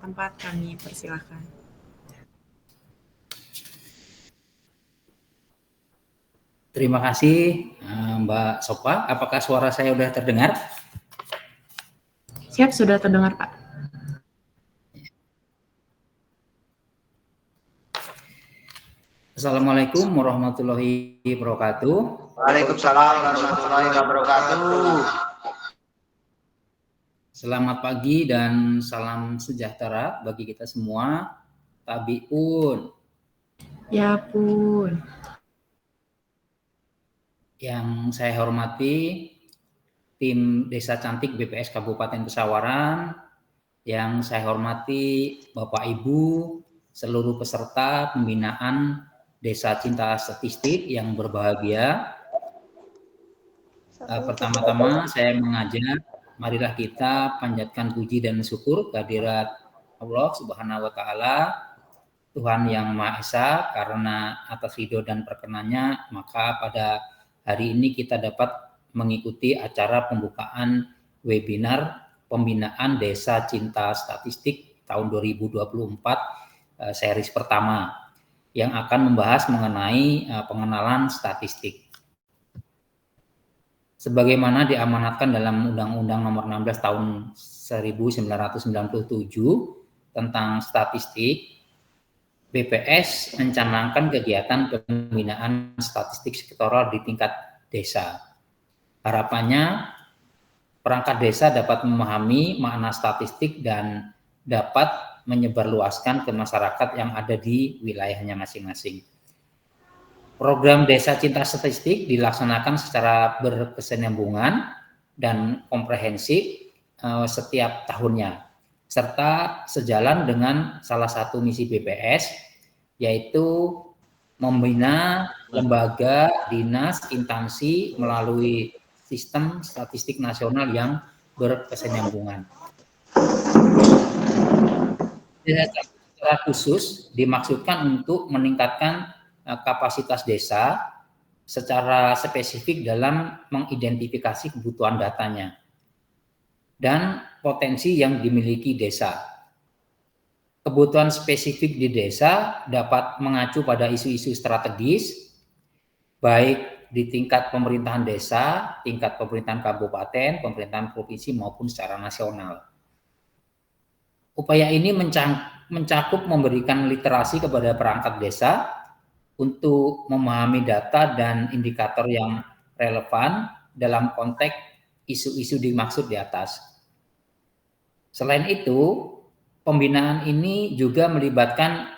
tempat, kami persilahkan. Terima kasih Mbak Sopa. Apakah suara saya sudah terdengar? Siap, sudah terdengar Pak. Assalamualaikum warahmatullahi wabarakatuh. Waalaikumsalam warahmatullahi wabarakatuh. Selamat pagi dan salam sejahtera bagi kita semua. Tabiun. Ya pun. Yang saya hormati tim Desa Cantik BPS Kabupaten Pesawaran, yang saya hormati Bapak Ibu, seluruh peserta pembinaan Desa Cinta Statistik yang berbahagia. Pertama-tama saya mengajak, marilah kita panjatkan puji dan syukur kehadirat Allah Subhanahu wa Ta'ala, Tuhan yang Maha Esa, karena atas ridho dan perkenannya maka pada hari ini kita dapat mengikuti acara pembukaan webinar pembinaan Desa Cinta Statistik tahun 2024 series pertama yang akan membahas mengenai pengenalan statistik. Sebagaimana diamanatkan dalam Undang-Undang Nomor 16 Tahun 1997 tentang statistik, BPS mencanangkan kegiatan pembinaan statistik sektoral di tingkat desa. Harapannya perangkat desa dapat memahami makna statistik dan dapat menyebarluaskan ke masyarakat yang ada di wilayahnya masing-masing. Program Desa Cinta Statistik dilaksanakan secara berkesinambungan dan komprehensif setiap tahunnya, serta sejalan dengan salah satu misi BPS, yaitu membina lembaga, dinas, instansi melalui sistem statistik nasional yang berkesinambungan. Secara khusus dimaksudkan untuk meningkatkan kapasitas desa secara spesifik dalam mengidentifikasi kebutuhan datanya dan potensi yang dimiliki desa. Kebutuhan spesifik di desa dapat mengacu pada isu-isu strategis, baik di tingkat pemerintahan desa, tingkat pemerintahan kabupaten, pemerintahan provinsi maupun secara nasional. Upaya ini mencakup memberikan literasi kepada perangkat desa untuk memahami data dan indikator yang relevan dalam konteks isu-isu dimaksud di atas. Selain itu, pembinaan ini juga melibatkan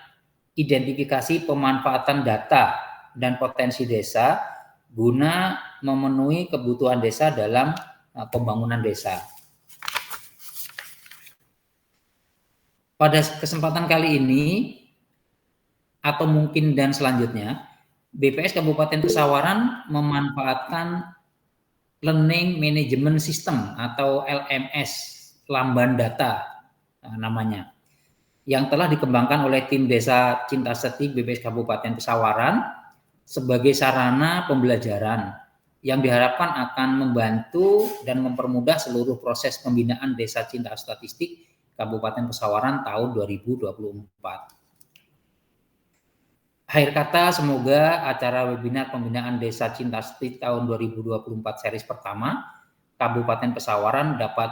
identifikasi pemanfaatan data dan potensi desa guna memenuhi kebutuhan desa dalam pembangunan desa. Pada kesempatan kali ini, atau mungkin dan selanjutnya, BPS Kabupaten Pesawaran memanfaatkan Learning Management System atau LMS, lamban data namanya, yang telah dikembangkan oleh tim Desa Cinta Statistik BPS Kabupaten Pesawaran sebagai sarana pembelajaran yang diharapkan akan membantu dan mempermudah seluruh proses pembinaan Desa Cinta Statistik Kabupaten Pesawaran tahun 2024. Akhir kata, semoga acara webinar pembinaan Desa Cinta Statistik tahun 2024 series pertama Kabupaten Pesawaran dapat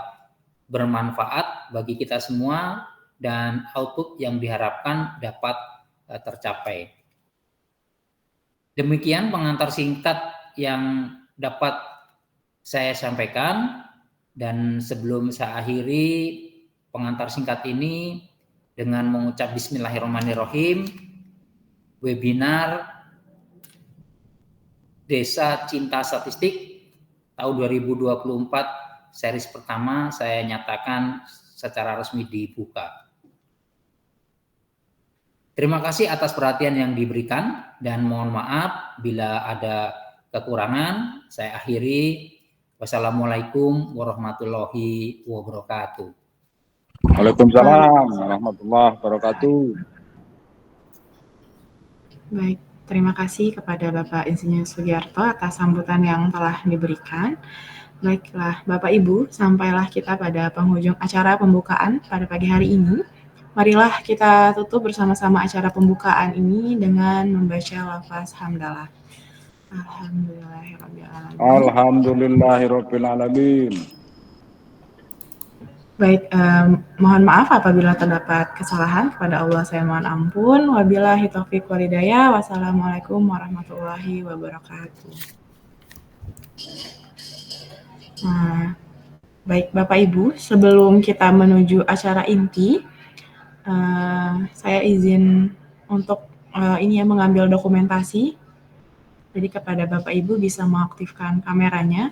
bermanfaat bagi kita semua dan output yang diharapkan dapat tercapai. Demikian pengantar singkat yang dapat saya sampaikan, dan sebelum saya akhiri pengantar singkat ini dengan mengucap Bismillahirrahmanirrahim, webinar Desa Cinta Statistik tahun 2024 series pertama saya nyatakan secara resmi dibuka. Terima kasih atas perhatian yang diberikan dan mohon maaf bila ada kekurangan. Saya akhiri. Wassalamualaikum warahmatullahi wabarakatuh. Waalaikumsalam warahmatullahi wabarakatuh. Baik, terima kasih kepada Bapak Insinyur Sugiarto atas sambutan yang telah diberikan. Baiklah, Bapak Ibu, sampailah kita pada penghujung acara pembukaan pada pagi hari ini. Marilah kita tutup bersama-sama acara pembukaan ini dengan membaca lafaz hamdalah. Alhamdulillahirrabbilalamin. Alhamdulillahirrabbilalamin. Baik, mohon maaf apabila terdapat kesalahan, kepada Allah saya mohon ampun. Wabillahi taufiq walhidayah. Wassalamualaikum warahmatullahi wabarakatuh. Nah, baik Bapak Ibu, sebelum kita menuju acara inti, saya izin untuk mengambil dokumentasi. Jadi kepada Bapak Ibu bisa mengaktifkan kameranya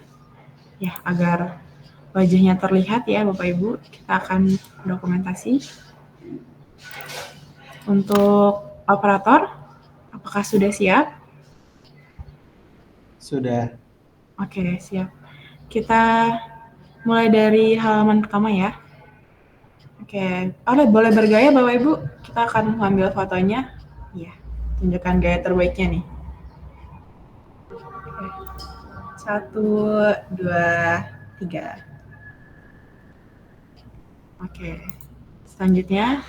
ya agar wajahnya terlihat ya Bapak Ibu. Kita akan dokumentasi. Untuk operator, apakah sudah siap? Sudah. Oke, siap. Kita mulai dari halaman pertama ya. Oke, boleh bergaya Bapak Ibu. Kita akan mengambil fotonya. Iya, tunjukkan gaya terbaiknya nih. Oke. 1, 2, 3. Oke, selanjutnya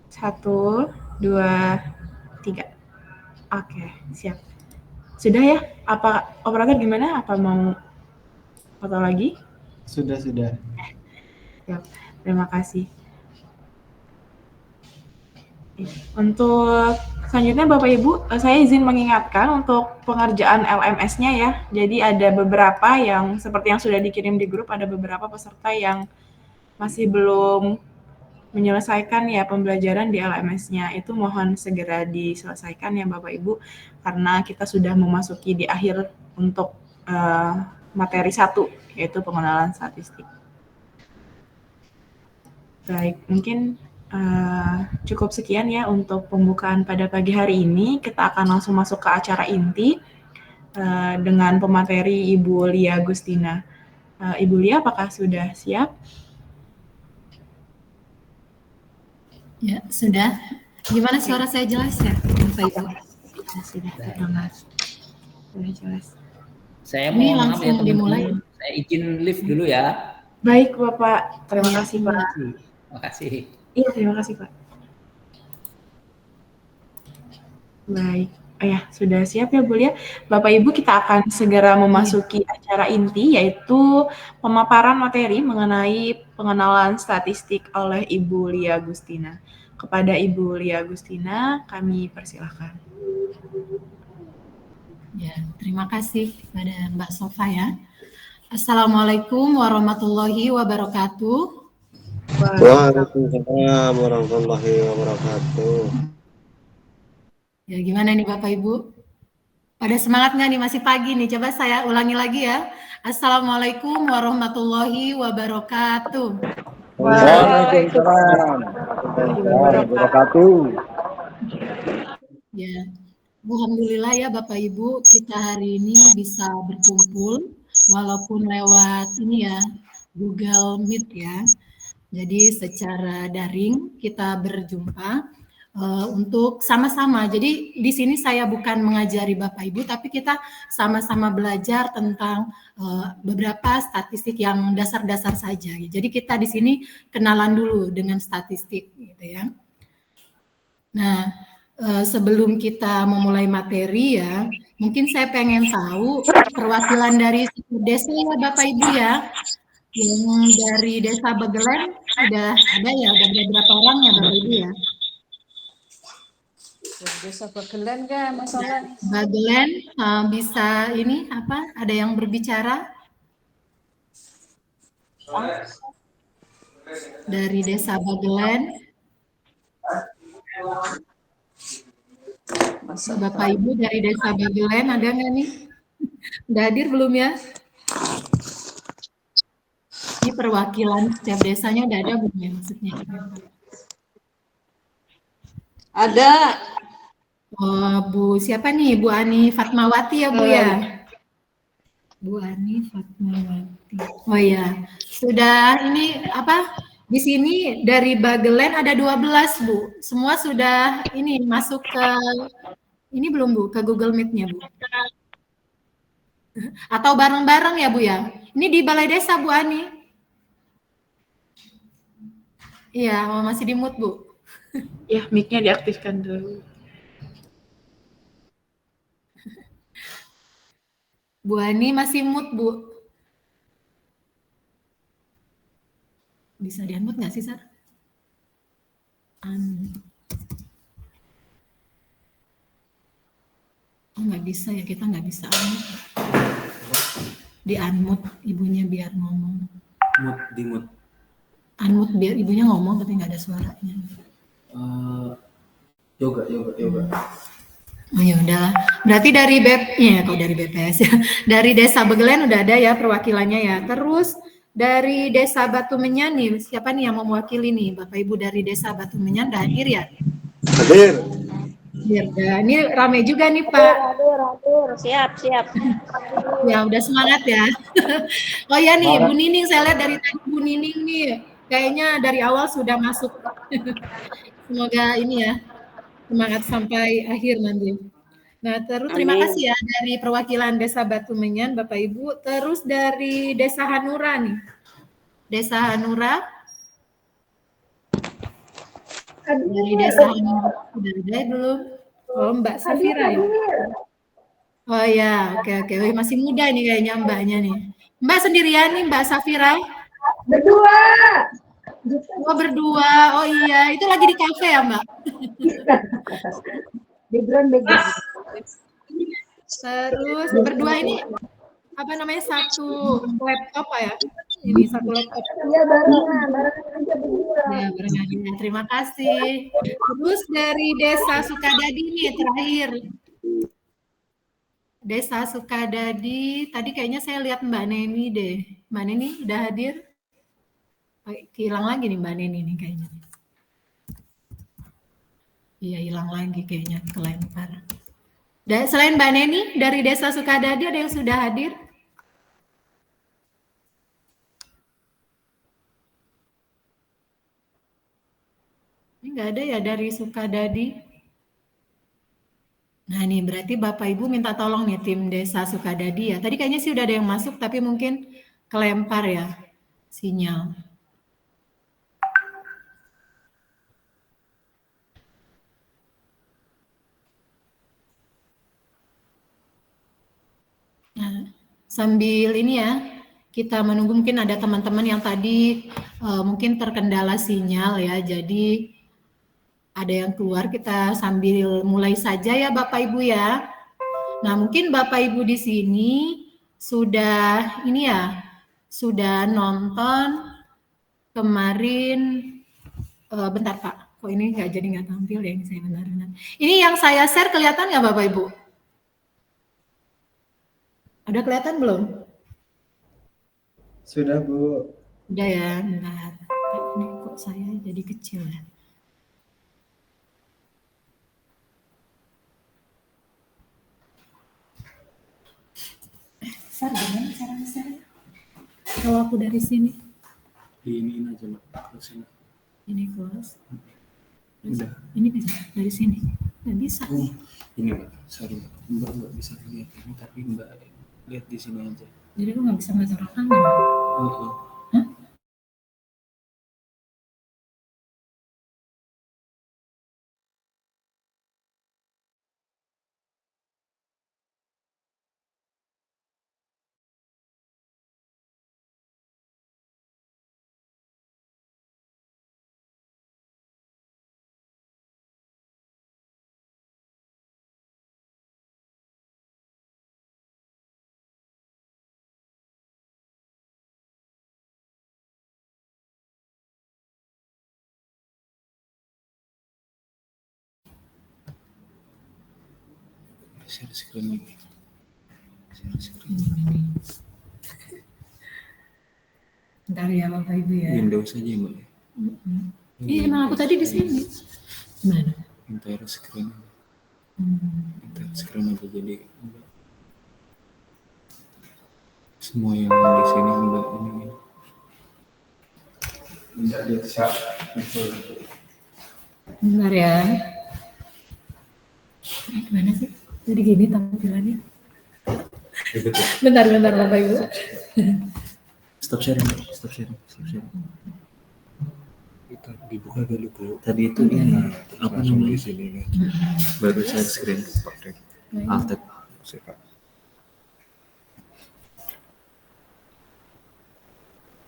1, 2, 3. Oke, siap. Sudah ya? Apa operator gimana? Apa mau foto lagi? Sudah. Siap. Terima kasih. Untuk selanjutnya Bapak Ibu, saya izin mengingatkan untuk pengerjaan LMS-nya ya. Jadi ada beberapa yang seperti yang sudah dikirim di grup, ada beberapa peserta yang masih belum menyelesaikan ya pembelajaran di LMS-nya. Itu mohon segera diselesaikan ya Bapak Ibu, karena kita sudah memasuki di akhir untuk materi 1, yaitu pengenalan statistik. Baik, mungkin cukup sekian ya untuk pembukaan pada pagi hari ini. Kita akan langsung masuk ke acara inti dengan pemateri Ibu Lia Gustina. Ibu Lia, apakah sudah siap? Ya, sudah. Gimana suara saya jelas ya, Bapak Ibu? Sudah jelas. Saya Ini mohon maaf ya langsung dimulai. teman-teman. Saya izin lift dulu ya. Baik Bapak, terima kasih Pak. Terima kasih. Iya, terima kasih Pak. Baik, ya sudah siap ya Bu Lia. Bapak Ibu, kita akan segera memasuki acara inti, yaitu pemaparan materi mengenai pengenalan statistik oleh Ibu Lia Gustina. Kepada Ibu Lia Gustina, kami persilahkan. Ya, terima kasih kepada Mbak Sofa ya. Assalamualaikum warahmatullahi wabarakatuh. Waalaikumsalam warahmatullahi wabarakatuh. Ya, gimana nih Bapak Ibu? Pada semangat nggak nih? Masih pagi nih. Coba saya ulangi lagi ya. Assalamualaikum warahmatullahi wabarakatuh. Waalaikumsalam warahmatullahi wabarakatuh. Ya, alhamdulillah ya Bapak Ibu, kita hari ini bisa berkumpul walaupun lewat ini ya, Google Meet ya. Jadi secara daring kita berjumpa untuk sama-sama. Jadi di sini saya bukan mengajari Bapak Ibu, tapi kita sama-sama belajar tentang beberapa statistik yang dasar-dasar saja. Jadi kita di sini kenalan dulu dengan statistik, gitu ya. Nah, sebelum kita memulai materi ya, mungkin saya pengen tahu perwakilan dari desa ya Bapak Ibu ya. Yang dari Desa Bagelen sudah ada ya, udah beberapa orang ya Bapak Ibu ya. Desa Bagelen kan masalah. Bagelen bisa ini apa? Ada yang berbicara? Dari Desa Bagelen. Bapak Ibu dari Desa Bagelen ada nggak nih? Udah hadir belum ya? Ini perwakilan setiap desanya udah ada belum ya maksudnya? Ada. Bu siapa nih? Bu Ani Fatmawati ya Bu ya? Bu Ani Fatmawati. Oh ya, sudah ini apa? Di sini dari Bagelen ada 12 Bu. Semua sudah ini masuk ke ini belum Bu? Ke Google Meet-nya Bu? Atau bareng-bareng ya Bu ya? Ini di Balai Desa Bu Ani. Iya, masih di mute, Bu. Ya, mic-nya diaktifkan dulu. Bu Ani masih mute, Bu. Bisa di-unmute nggak sih, Sar? Oh, nggak bisa ya, kita nggak bisa unmute. Di-unmute ibunya biar ngomong. Di mute. Unmute biar ibunya ngomong tapi nggak ada suaranya. Yoga. Oh ya udahlah. Berarti dari dari BPS ya. Dari Desa Begelen udah ada ya perwakilannya ya. Terus dari Desa Batu Menyan nih, siapa nih yang mau mewakili nih? Bapak Ibu dari Desa Batu Menyan udah hadir ya? Hadir. Ya, ini rame juga nih Pak. Hadir. Siap. Ya udah semangat ya. Oh ya nih Bu Nining, saya lihat dari tadi Bu Nining nih, kayaknya dari awal sudah masuk. Semoga ini ya, semangat sampai akhir nanti. Nah, terus terima kasih ya dari perwakilan Desa Batu Menyan, Bapak Ibu. Terus dari Desa Hanura nih. Desa Hanura. Dari Desa Hanura sudah ada belum? Oh, Mbak Safira ya. Oh ya, oke. Wih, masih muda nih kayaknya Mbaknya nih. Mbak sendirian nih Mbak Safira? Berdua. Oh berdua, oh iya, itu lagi di kafe ya Mbak? Background. Terus berdua ini apa namanya satu laptop ya? Ini satu laptop. Iya barengan aja berdua. Ya barengan. Ya, terima kasih. Terus dari Desa Sukadadi nih terakhir. Desa Sukadadi, tadi kayaknya saya lihat Mbak Neni deh. Mbak Neni udah hadir? Hilang lagi nih Mbak Neni nih kayaknya. Iya hilang lagi kayaknya, kelempar. Dan selain Mbak Neni dari Desa Sukadadi ada yang sudah hadir? Ini nggak ada ya dari Sukadadi. Nah nih berarti Bapak Ibu minta tolong nih tim Desa Sukadadi ya. Tadi kayaknya sih udah ada yang masuk tapi mungkin kelempar ya sinyal. Nah, sambil ini ya, kita menunggu mungkin ada teman-teman yang tadi mungkin terkendala sinyal ya. Jadi ada yang keluar, kita sambil mulai saja ya Bapak Ibu ya. Nah, mungkin Bapak Ibu di sini sudah ini ya, sudah nonton kemarin bentar Pak, kok ini nggak tampil ya ini saya benar-benar. Ini yang saya share kelihatan nggak Bapak Ibu? Ada kelihatan belum? Sudah Bu. Udah ya, bentar. Ini kok saya jadi kecil ya. Sar, gimana cara share? Kalau aku dari sini? Ini aja Mbak, close ini. Ini close. Udah. Ini bisa dari sini? Nggak bisa. Oh, ini Mbak, sorry Mbak nggak bisa lihat ini, tapi Mbak lihat di sini aja. Jadi lu nggak bisa ngeliat orang kanan? Hah? Share screen lagi. Share screen. Bentar ya Bapak Ibu ya. Windows aja Mbak. Iya emang aku tadi di sini. Gimana? Entire screen. Entire screen aja jadi Mbak. Semua yang di sini Mbak ini. Enggak lihat siapa. Bentar ya. Gimana sih? Jadi gini tampilannya. Bentar Bapak Ibu. Stop sharing. Itu dibuka dulu Bu. Tadi itu ini apa namanya? Di sini nih. Baru share screen pakai Alt Tab.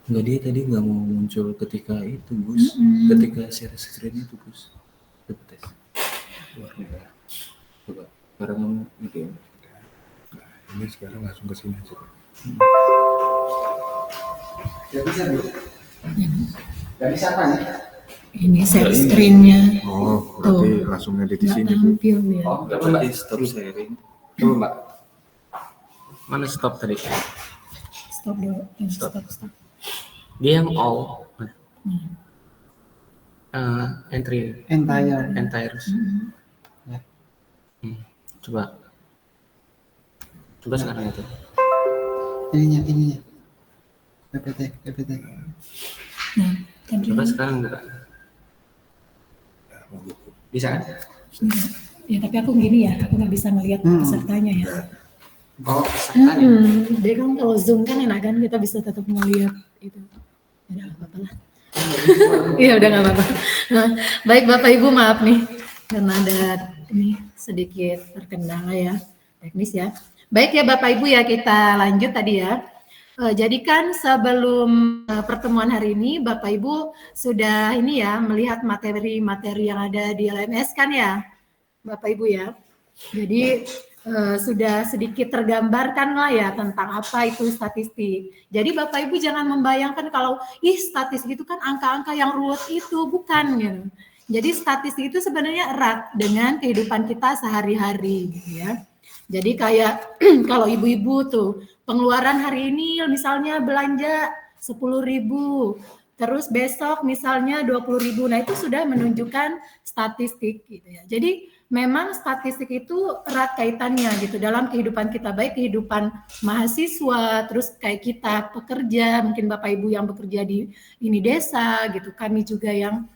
Enggak, dia tadi nggak mau muncul ketika itu Gus, ketika share screen itu Gus. Coba tes. Coba. Sekarang kamu itu ya. Nah, ini sekarang langsung ke sini aja. Gak bisa Bu. Gak bisa kan? Ini share screen-nya. Oh, berarti langsung edit di sini Bu. Tampil ya. Oh, nggak berarti stop sharing. Coba Mbak. Mana stop tadi? Stop dulu. Stop. Dia yang all. Entry. Entire. Ya. Coba sekarang itu. Ininya. PPT. Coba sekarang buka. Bisa kan? Ya tapi aku gini ya, aku nggak bisa melihat pesertanya ya. Oh, pesertanya. Jadi kan kalau Zoom kan enak kan, kita bisa tetap melihat itu. Ya udah apa-apa lah. Iya udah nggak apa-apa. Nah, baik Bapak Ibu, maaf nih karena ada ini sedikit terkendala ya teknis ya. Baik ya Bapak Ibu ya, kita lanjut tadi ya. Jadi kan sebelum pertemuan hari ini Bapak Ibu sudah ini ya melihat materi-materi yang ada di LMS kan ya Bapak Ibu ya. Jadi sudah sedikit tergambarkan lah ya tentang apa itu statistik. Jadi Bapak Ibu jangan membayangkan kalau statistik itu kan angka-angka yang ruwet itu, bukan gitu. Jadi statistik itu sebenarnya erat dengan kehidupan kita sehari-hari gitu ya. Jadi kayak kalau ibu-ibu tuh pengeluaran hari ini misalnya belanja 10.000, terus besok misalnya 20.000. Nah, itu sudah menunjukkan statistik gitu ya. Jadi memang statistik itu erat kaitannya gitu dalam kehidupan kita, baik kehidupan mahasiswa, terus kayak kita pekerja, mungkin Bapak Ibu yang bekerja di ini desa gitu, kami juga yang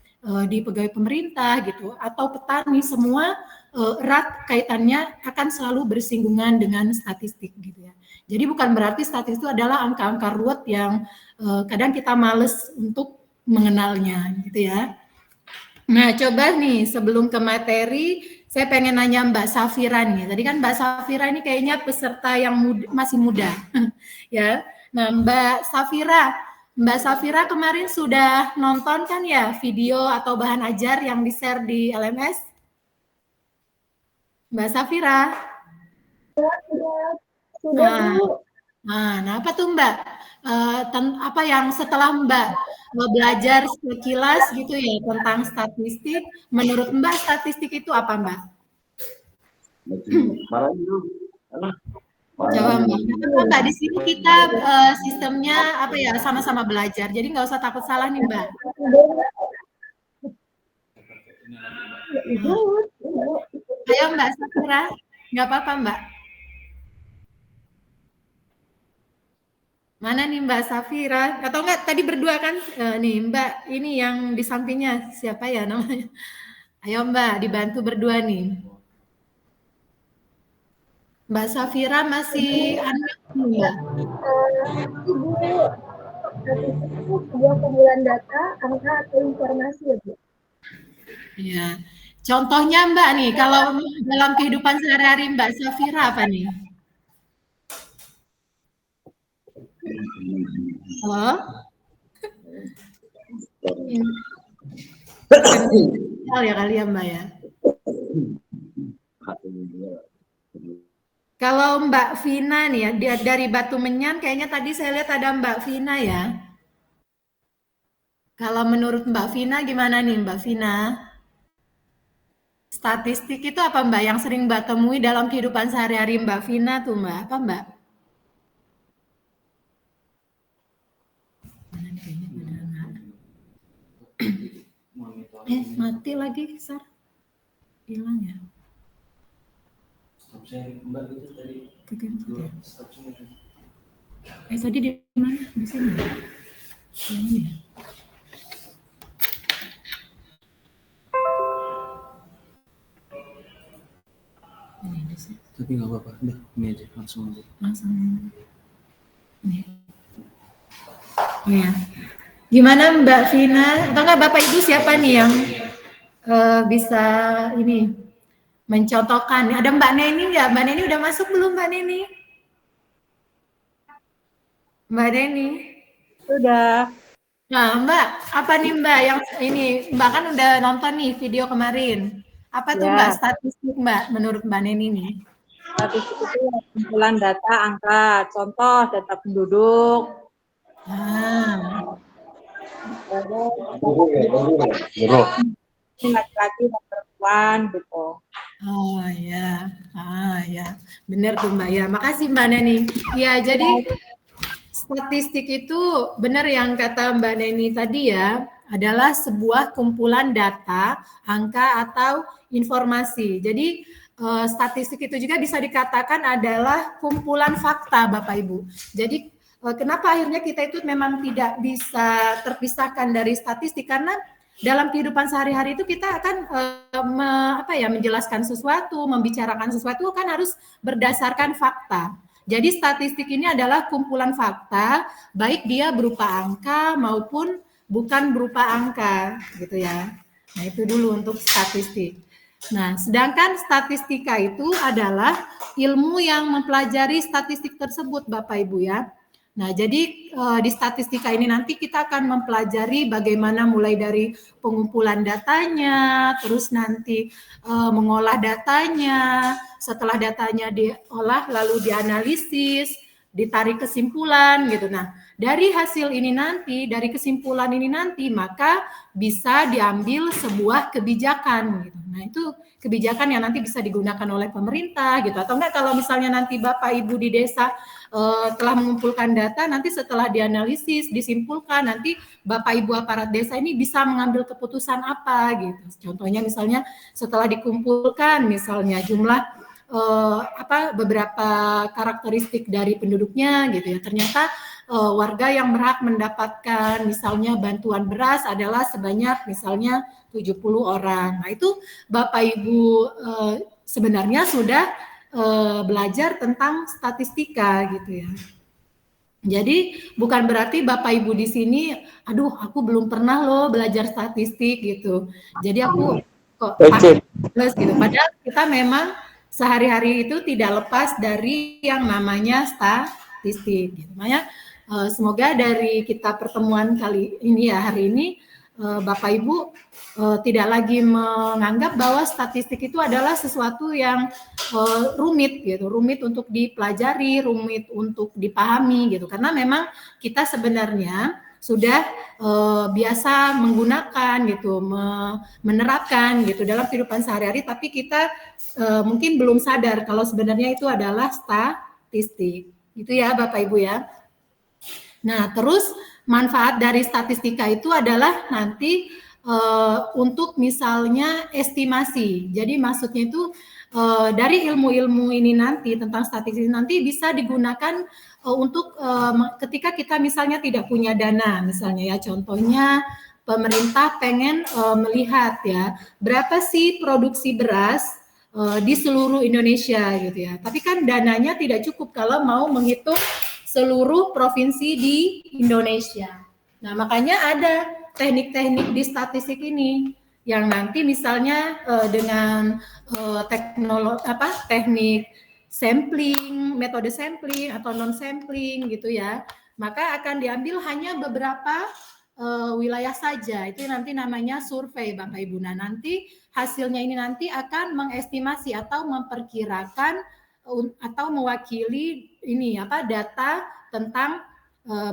di pegawai pemerintah gitu, atau petani, semua erat kaitannya akan selalu bersinggungan dengan statistik gitu ya. Jadi bukan berarti statistik itu adalah angka-angka ruwet yang kadang kita males untuk mengenalnya gitu ya. Nah coba nih sebelum ke materi, saya pengen nanya Mbak Safira nih. Tadi kan Mbak Safira ini kayaknya peserta yang masih muda ya. Nah Mbak Safira kemarin sudah nonton kan ya video atau bahan ajar yang di-share di LMS? Mbak Safira? Sudah, Bu. Nah, apa tuh Mbak? Apa yang setelah Mbak belajar sekilas gitu ya tentang statistik, menurut Mbak statistik itu apa Mbak? Coba Mbak, di sini kita sistemnya apa ya, sama-sama belajar, jadi nggak usah takut salah nih Mbak. Ayo Mbak Safira, nggak apa-apa Mbak. Mana nih Mbak Safira? Atau enggak tadi berdua kan? Nih Mbak, ini yang di sampingnya siapa ya namanya? Ayo Mbak, dibantu berdua nih. Mbak Safira masih anak Mbak? Ibu, statistik itu sebuah kumpulan data, angka atau informasi ya Bu? Iya. Contohnya Mbak nih, kalau dalam kehidupan sehari-hari Mbak Safira apa nih? Halo? Ya kali ya Mbak ya. Kalau Mbak Vina nih ya, dari Batu Menyan kayaknya tadi saya lihat ada Mbak Vina ya. Kalau menurut Mbak Vina gimana nih Mbak Vina? Statistik itu apa Mbak yang sering Mbak temui dalam kehidupan sehari-hari Mbak Vina tuh Mbak? Apa Mbak? Mati lagi, Sar. Hilang ya? Stop sharing Mbak itu tadi. Stop sharing. Tadi di mana? Di sini. Yang ini ya? Tapi nggak apa-apa, udah ini aja langsung aja. Langsung. Nih. Oh ya. Gimana Mbak Vina? Atau enggak Bapak Ibu siapa nih yang bisa ini mencontohkan? Ada Mbak Neni nggak? Mbak Neni udah masuk belum Mbak Neni? Mbak Neni? Sudah. Nah Mbak, apa nih Mbak yang ini? Mbak kan udah nonton nih video kemarin. Apa tuh Ya. Mbak statistik Mbak menurut Mbak Neni nih? Statistik itu kumpulan data angka, contoh data penduduk. Laki-laki dan perempuan gitu. Oh ya, ya, benar tuh Mbak ya. Makasih Mbak Neni. Ya jadi statistik itu benar yang kata Mbak Neni tadi ya, adalah sebuah kumpulan data, angka atau informasi. Jadi statistik itu juga bisa dikatakan adalah kumpulan fakta Bapak Ibu. Jadi kenapa akhirnya kita itu memang tidak bisa terpisahkan dari statistik, karena dalam kehidupan sehari-hari itu kita akan menjelaskan sesuatu, membicarakan sesuatu kan harus berdasarkan fakta. Jadi statistik ini adalah kumpulan fakta, baik dia berupa angka maupun bukan berupa angka, gitu ya. Nah itu dulu untuk statistik. Nah sedangkan statistika itu adalah ilmu yang mempelajari statistik tersebut Bapak Ibu ya. Nah, jadi di statistika ini nanti kita akan mempelajari bagaimana mulai dari pengumpulan datanya, terus nanti mengolah datanya, setelah datanya diolah lalu dianalisis, ditarik kesimpulan gitu. Nah, dari hasil ini nanti, dari kesimpulan ini nanti, maka bisa diambil sebuah kebijakan gitu. Nah, itu kebijakan yang nanti bisa digunakan oleh pemerintah gitu, atau enggak kalau misalnya nanti Bapak Ibu di desa telah mengumpulkan data, nanti setelah dianalisis, disimpulkan, nanti Bapak Ibu aparat desa ini bisa mengambil keputusan apa gitu. Contohnya misalnya setelah dikumpulkan misalnya jumlah beberapa karakteristik dari penduduknya gitu ya, ternyata warga yang berhak mendapatkan misalnya bantuan beras adalah sebanyak misalnya 70 orang. Nah itu Bapak Ibu sebenarnya sudah belajar tentang statistika gitu ya. Jadi bukan berarti Bapak Ibu di sini, aduh aku belum pernah loh belajar statistik gitu. Jadi aku kok males gitu. Padahal kita memang sehari-hari itu tidak lepas dari yang namanya statistik. Gitu. Makanya semoga dari kita pertemuan kali ini ya hari ini Bapak Ibu tidak lagi menganggap bahwa statistik itu adalah sesuatu yang rumit gitu, rumit untuk dipelajari, rumit untuk dipahami gitu. Karena memang kita sebenarnya sudah biasa menggunakan gitu, menerapkan gitu dalam kehidupan sehari-hari, tapi kita mungkin belum sadar kalau sebenarnya itu adalah statistik. Itu ya Bapak Ibu ya. Nah, terus manfaat dari statistika itu adalah nanti untuk misalnya estimasi. Jadi maksudnya itu dari ilmu-ilmu ini nanti tentang statistik nanti bisa digunakan untuk ketika kita misalnya tidak punya dana misalnya ya, contohnya pemerintah pengen melihat ya berapa sih produksi beras di seluruh Indonesia gitu ya. Tapi kan dananya tidak cukup kalau mau menghitung seluruh provinsi di Indonesia. Nah, makanya ada teknik-teknik di statistik ini yang nanti misalnya dengan teknik sampling, metode sampling atau non sampling gitu ya, maka akan diambil hanya beberapa wilayah saja. Itu nanti namanya survei Bapak Ibu. Nah, nanti hasilnya ini nanti akan mengestimasi atau memperkirakan atau mewakili ini data tentang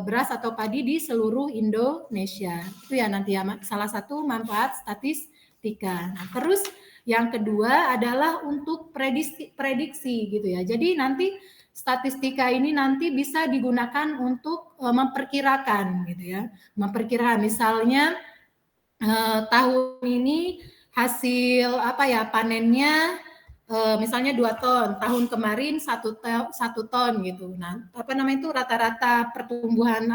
beras atau padi di seluruh Indonesia. Itu ya nanti ya salah satu manfaat statistika. Nah, terus yang kedua adalah untuk prediksi gitu ya. Jadi nanti statistika ini nanti bisa digunakan untuk memperkirakan gitu ya. Memperkirakan misalnya tahun ini hasil panennya misalnya 2 ton, tahun kemarin 1 ton gitu. Nah, itu rata-rata pertumbuhan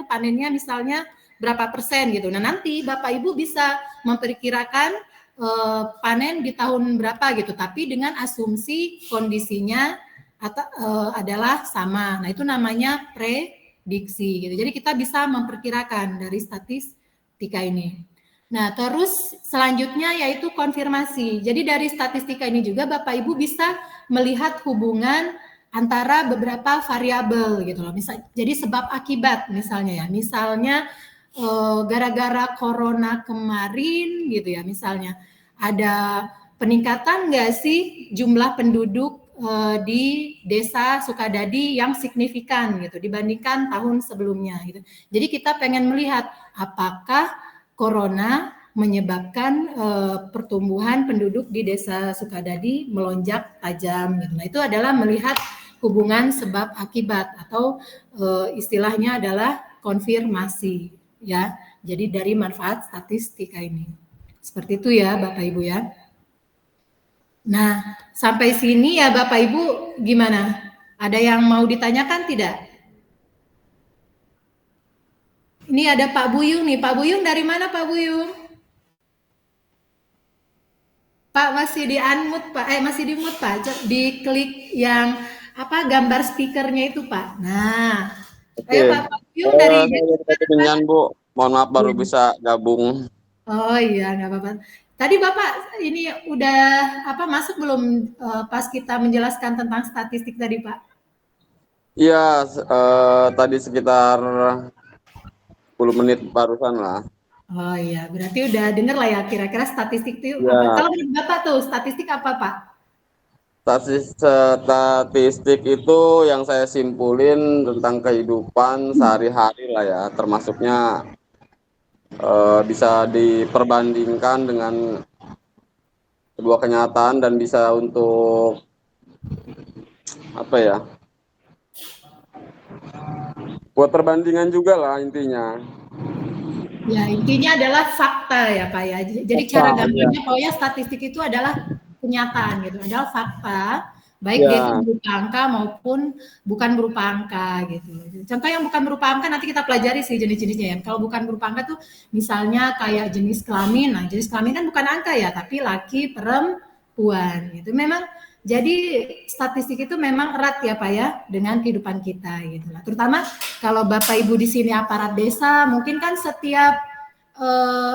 panennya misalnya berapa persen gitu. Nah, nanti Bapak Ibu bisa memperkirakan panen di tahun berapa gitu, tapi dengan asumsi kondisinya adalah sama. Nah, itu namanya prediksi gitu. Jadi kita bisa memperkirakan dari statistika ini. Nah, terus selanjutnya yaitu konfirmasi. Jadi dari statistika ini juga Bapak Ibu bisa melihat hubungan antara beberapa variabel gitu loh. Jadi sebab akibat misalnya ya. Misalnya gara-gara corona kemarin gitu ya, misalnya ada peningkatan nggak sih jumlah penduduk di desa Sukadadi yang signifikan gitu dibandingkan tahun sebelumnya gitu. Jadi kita pengen melihat apakah corona menyebabkan pertumbuhan penduduk di desa Sukadadi melonjak tajam gitu. Nah, itu adalah melihat hubungan sebab akibat atau istilahnya adalah konfirmasi ya. Jadi dari manfaat statistika ini. Seperti itu ya Bapak Ibu ya. Nah, sampai sini ya Bapak Ibu gimana? Ada yang mau ditanyakan tidak? Ini ada Pak Buyung nih. Pak Buyung dari mana Pak Buyung? Pak masih di unmute Pak. Masih di mute Pak. Diklik yang apa gambar speakernya itu Pak. Nah, ayo Pak Buyung dari ketinggian Bu. Mohon maaf baru bisa gabung. Oh iya, nggak apa-apa. Tadi Bapak ini udah apa masuk belum pas kita menjelaskan tentang statistik tadi Pak? Iya, tadi sekitar 10 menit barusan lah. Oh iya, berarti udah denger lah ya kira-kira statistik itu ya. apa? Kalau menurut Bapak tuh statistik apa Pak? Statistik itu yang saya simpulin tentang kehidupan sehari-hari lah ya, termasuknya bisa diperbandingkan dengan sebuah kenyataan dan bisa untuk apa ya, buat perbandingan juga lah intinya. Ya intinya adalah fakta ya Pak ya. Jadi fakta, cara gambarnya pokoknya statistik itu adalah kenyataan gitu, adalah fakta. Baik dia itu berupa angka maupun bukan berupa angka gitu. Contoh yang bukan berupa angka nanti kita pelajari sih jenis-jenisnya ya. Kalau bukan berupa angka tuh misalnya kayak jenis kelamin. Nah jenis kelamin kan bukan angka ya, tapi laki perempuan gitu. Memang jadi statistik itu memang erat ya Pak ya dengan kehidupan kita gitu. Nah, terutama kalau Bapak Ibu di sini aparat desa, mungkin kan setiap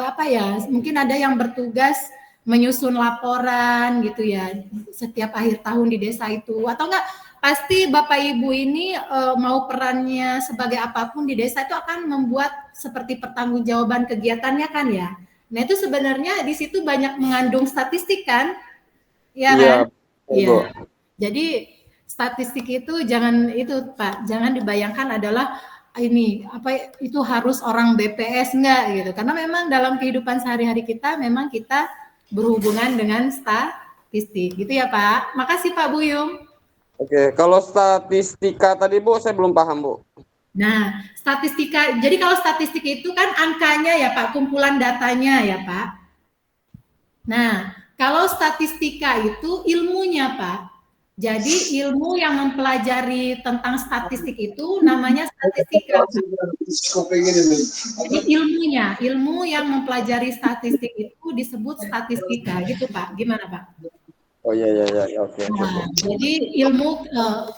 apa ya, mungkin ada yang bertugas menyusun laporan gitu ya setiap akhir tahun di desa itu, atau enggak pasti Bapak Ibu ini mau perannya sebagai apapun di desa itu akan membuat seperti pertanggungjawaban kegiatannya kan ya. Nah itu sebenarnya di situ banyak mengandung statistik kan, ya kan? Iya. Jadi statistik itu jangan itu Pak, jangan dibayangkan adalah ini apa itu harus orang BPS enggak gitu, karena memang dalam kehidupan sehari-hari kita memang kita berhubungan dengan statistik gitu ya Pak. Makasih Pak Buyung. Oke, kalau statistika tadi Bu saya belum paham Bu. Nah, statistika, jadi kalau statistik itu kan angkanya ya Pak, kumpulan datanya ya Pak. Nah, kalau statistika itu ilmunya Pak. Jadi ilmu yang mempelajari tentang statistik itu namanya statistika. Jadi ilmu yang mempelajari statistik itu disebut statistika gitu Pak. Gimana Pak? Oh iya oke. Nah, jadi ilmu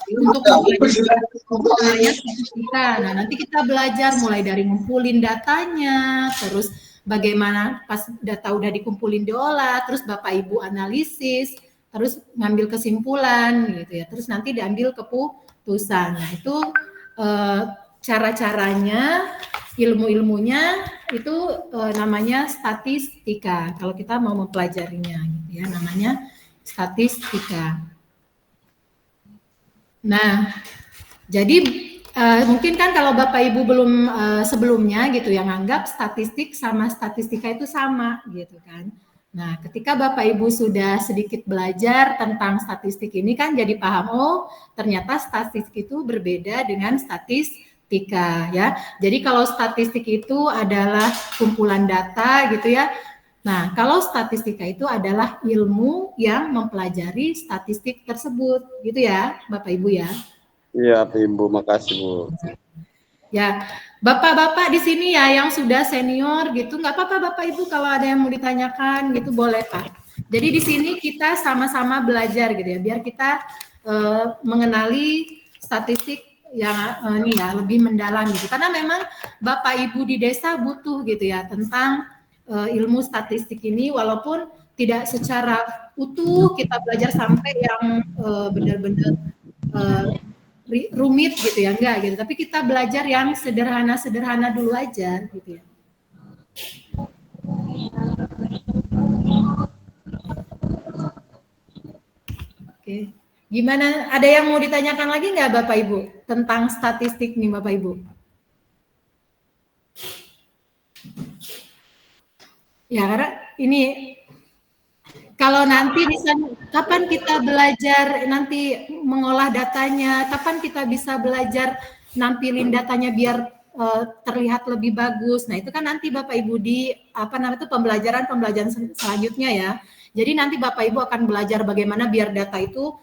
untuk mempelajari statistika. Nah, nanti kita belajar mulai dari ngumpulin datanya, terus bagaimana pas data udah dikumpulin diolah, terus Bapak Ibu analisis, terus ngambil kesimpulan gitu ya, terus nanti diambil keputusan. Nah itu cara-caranya, ilmu-ilmunya itu namanya statistika. Kalau kita mau mempelajarinya gitu ya, namanya statistika. Nah jadi mungkin kan kalau Bapak Ibu belum sebelumnya gitu yang anggap statistik sama statistika itu sama gitu kan. Nah, ketika Bapak Ibu sudah sedikit belajar tentang statistik ini kan jadi paham, oh ternyata statistik itu berbeda dengan statistika ya. Jadi kalau statistik itu adalah kumpulan data gitu ya. Nah, kalau statistika itu adalah ilmu yang mempelajari statistik tersebut gitu ya, Bapak Ibu ya. Iya, Ibu, makasih Bu. Ya, Bapak-bapak di sini ya yang sudah senior gitu, nggak apa-apa Bapak Ibu kalau ada yang mau ditanyakan gitu boleh Pak. Jadi di sini kita sama-sama belajar gitu ya, biar kita mengenali statistik ini ya lebih mendalam gitu. Karena memang Bapak Ibu di desa butuh gitu ya tentang ilmu statistik ini, walaupun tidak secara utuh kita belajar sampai yang benar-benar rumit gitu ya, enggak gitu. Tapi kita belajar yang sederhana-sederhana dulu aja gitu ya. Oke. Gimana? Ada yang mau ditanyakan lagi nggak Bapak Ibu tentang statistik nih Bapak Ibu? Ya, karena ini kalau nanti bisa kapan kita belajar nanti mengolah datanya, kapan kita bisa belajar nampilin datanya biar terlihat lebih bagus. Nah, itu kan nanti Bapak Ibu di pembelajaran selanjutnya ya. Jadi nanti Bapak Ibu akan belajar bagaimana biar data itu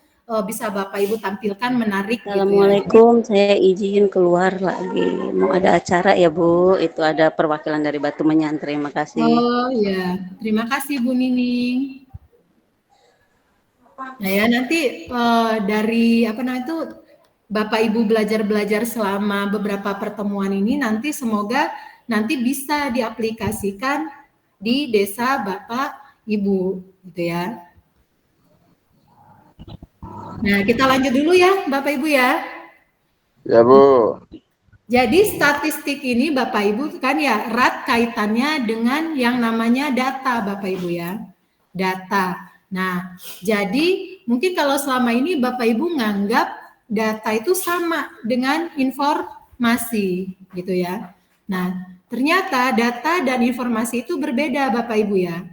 bisa Bapak Ibu tampilkan menarik. Assalamualaikum, gitu ya. Saya izin keluar lagi. Mau ada acara ya Bu, itu ada perwakilan dari Batu Menyan. Terima kasih. Oh ya, terima kasih Bu Nining. Nah ya nanti dari Bapak Ibu belajar selama beberapa pertemuan ini nanti semoga nanti bisa diaplikasikan di desa Bapak Ibu gitu ya. Nah, kita lanjut dulu ya, Bapak Ibu ya. Ya, Bu. Jadi statistik ini Bapak Ibu kan ya erat kaitannya dengan yang namanya data Bapak Ibu ya. Data. Nah, jadi mungkin kalau selama ini Bapak Ibu nganggap data itu sama dengan informasi gitu ya. Nah, ternyata data dan informasi itu berbeda Bapak Ibu ya.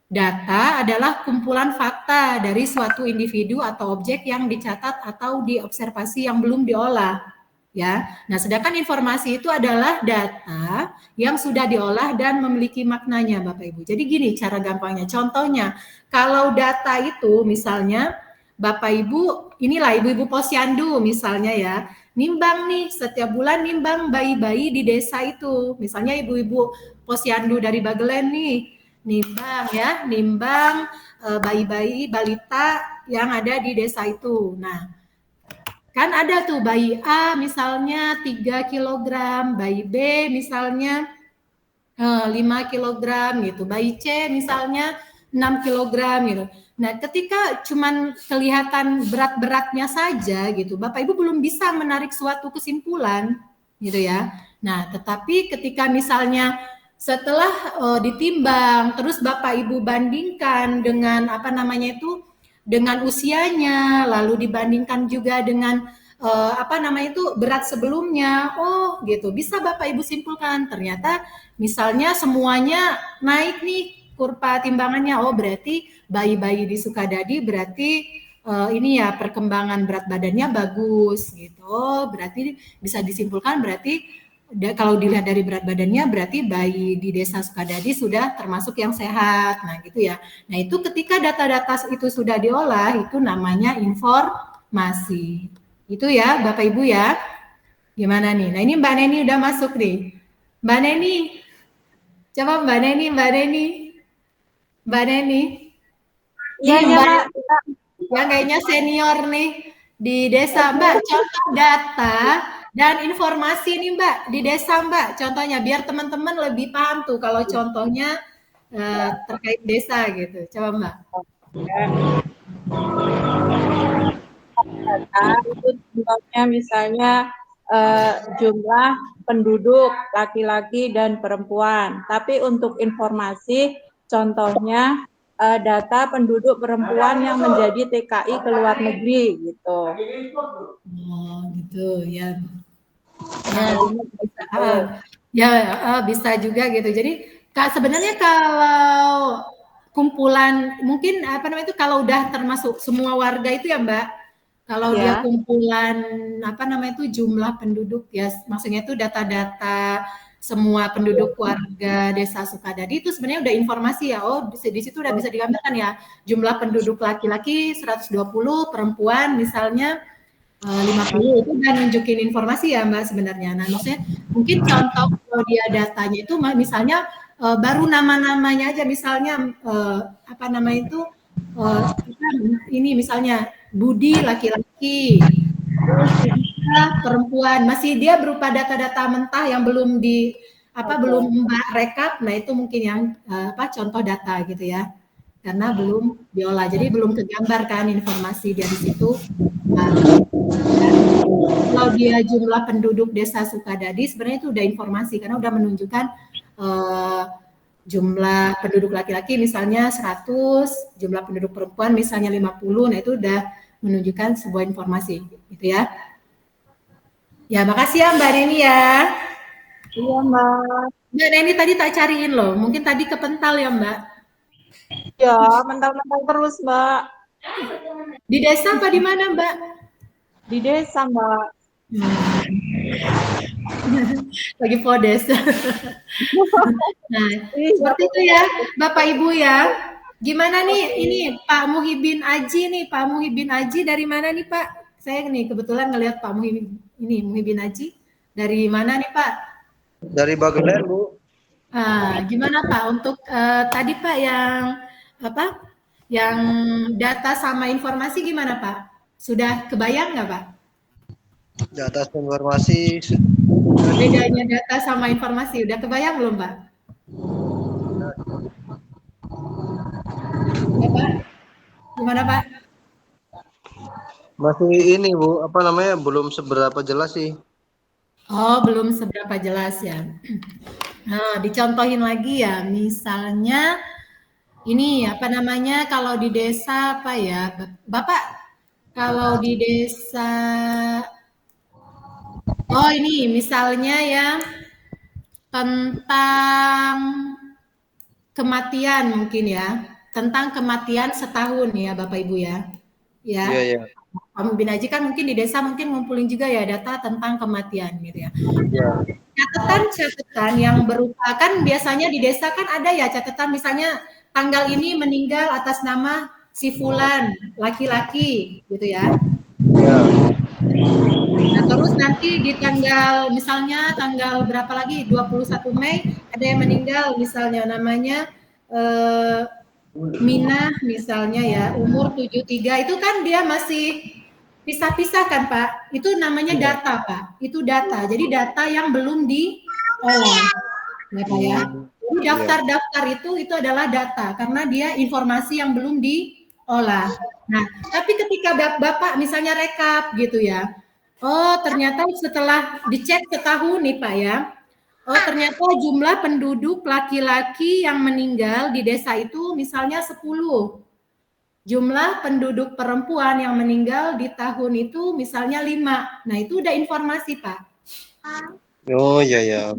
Data adalah kumpulan fakta dari suatu individu atau objek yang dicatat atau diobservasi yang belum diolah, ya. Nah, sedangkan informasi itu adalah data yang sudah diolah dan memiliki maknanya, Bapak Ibu. Jadi gini cara gampangnya. Contohnya, kalau data itu misalnya Bapak Ibu, inilah ibu-ibu posyandu misalnya ya, nimbang nih setiap bulan nimbang bayi-bayi di desa itu. Misalnya ibu-ibu posyandu dari Bagelen nih, nimbang bayi-bayi balita yang ada di desa itu. Nah, kan ada tuh bayi A misalnya 3 kg, bayi B misalnya 5 kg gitu, bayi C misalnya 6 kg gitu. Nah, ketika cuman kelihatan berat-beratnya saja gitu, Bapak Ibu belum bisa menarik suatu kesimpulan gitu ya. Nah, tetapi ketika misalnya setelah ditimbang, terus Bapak Ibu bandingkan dengan dengan usianya, lalu dibandingkan juga dengan berat sebelumnya, oh gitu, bisa Bapak Ibu simpulkan ternyata misalnya semuanya naik nih kurva timbangannya, oh berarti bayi-bayi di Sukadadi berarti perkembangan berat badannya bagus gitu, berarti bisa disimpulkan berarti kalau dilihat dari berat badannya berarti bayi di desa Sukadadi sudah termasuk yang sehat. Nah gitu ya. Nah itu ketika data-data itu sudah diolah itu namanya informasi. Itu ya Bapak Ibu ya. Gimana nih? Nah ini Mbak Neni udah masuk nih. Mbak Neni. Coba Mbak Neni. Iya ya Mbak. Yang kayaknya senior nih di desa Mbak. Contoh data dan informasi nih Mbak di desa Mbak, contohnya biar teman-teman lebih paham tuh kalau contohnya terkait desa gitu. Coba Mbak. Data itu contohnya misalnya jumlah penduduk laki-laki dan perempuan. Tapi untuk informasi contohnya data penduduk perempuan yang menjadi TKI ke luar negeri gitu. Oh gitu ya. Bisa juga gitu. Jadi sebenarnya kalau kumpulan mungkin kalau udah termasuk semua warga itu ya Mbak, kalau dia kumpulan jumlah penduduk ya, maksudnya itu data-data semua penduduk warga desa Sukadadi itu sebenarnya udah informasi ya. Oh di situ udah bisa digambarkan ya jumlah penduduk laki-laki 120, perempuan misalnya 50, itu udah nunjukin informasi ya Mbak sebenarnya. Nah maksudnya mungkin contoh kalau dia datanya itu misalnya baru nama-namanya aja misalnya ini misalnya Budi laki-laki, perempuan, masih dia berupa data-data mentah yang belum belum Mbak rekap. Nah, itu mungkin yang contoh data gitu ya. Karena belum diolah. Jadi belum kegambar kan informasi dari situ. Nah, kalau dia jumlah penduduk Desa Sukadadi sebenarnya itu udah informasi karena udah menunjukkan jumlah penduduk laki-laki misalnya 100, jumlah penduduk perempuan misalnya 50. Nah, itu udah menunjukkan sebuah informasi gitu ya. Ya, makasih ya Mbak Neni ya. Iya, Mbak. Mbak Neni tadi tak cariin loh, mungkin tadi kepental ya Mbak? Ya, mental-mental terus Mbak. Di desa apa di mana Mbak? Di desa Mbak. Lagi podes. Nah, seperti itu ya Bapak Ibu ya. Gimana nih ini Pak Muhibin Aji nih, Pak Muhibin Aji dari mana nih Pak? Saya nih kebetulan ngelihat Pak Muhibin Aji. Dari mana nih Pak? Dari Bagelen, Bu. Gimana Pak untuk tadi Pak yang data sama informasi gimana Pak? Sudah kebayang nggak Pak? Data informasi. Bedanya data sama informasi udah kebayang belum Pak? Ya Pak? Gimana Pak? Masih ini Bu, belum seberapa jelas sih. Oh, belum seberapa jelas ya. Nah, dicontohin lagi ya, misalnya ini kalau di desa apa ya, Bapak? Kalau di desa, oh ini misalnya ya tentang kematian mungkin ya, tentang kematian setahun ya Bapak Ibu ya. Ya. Iya. Pak Muhibin Aji kan mungkin di desa mungkin ngumpulin juga ya data tentang kematian gitu ya. Catatan yang berupa kan biasanya di desa kan ada ya catatan misalnya tanggal ini meninggal atas nama si fulan laki-laki gitu ya. Nah, terus nanti di misalnya tanggal berapa lagi 21 Mei ada yang meninggal misalnya namanya Minah misalnya ya umur 73 itu kan dia masih pisah-pisah kan Pak, itu namanya data Pak, itu data, jadi data yang belum diolah ya Pak ya. Jadi daftar-daftar itu adalah data karena dia informasi yang belum diolah. Nah, tapi ketika Bapak misalnya rekap gitu ya, oh ternyata setelah dicek setahun nih Pak ya, oh ternyata jumlah penduduk laki-laki yang meninggal di desa itu misalnya 10. Jumlah penduduk perempuan yang meninggal di tahun itu misalnya 5. Nah itu udah informasi Pak. Oh iya.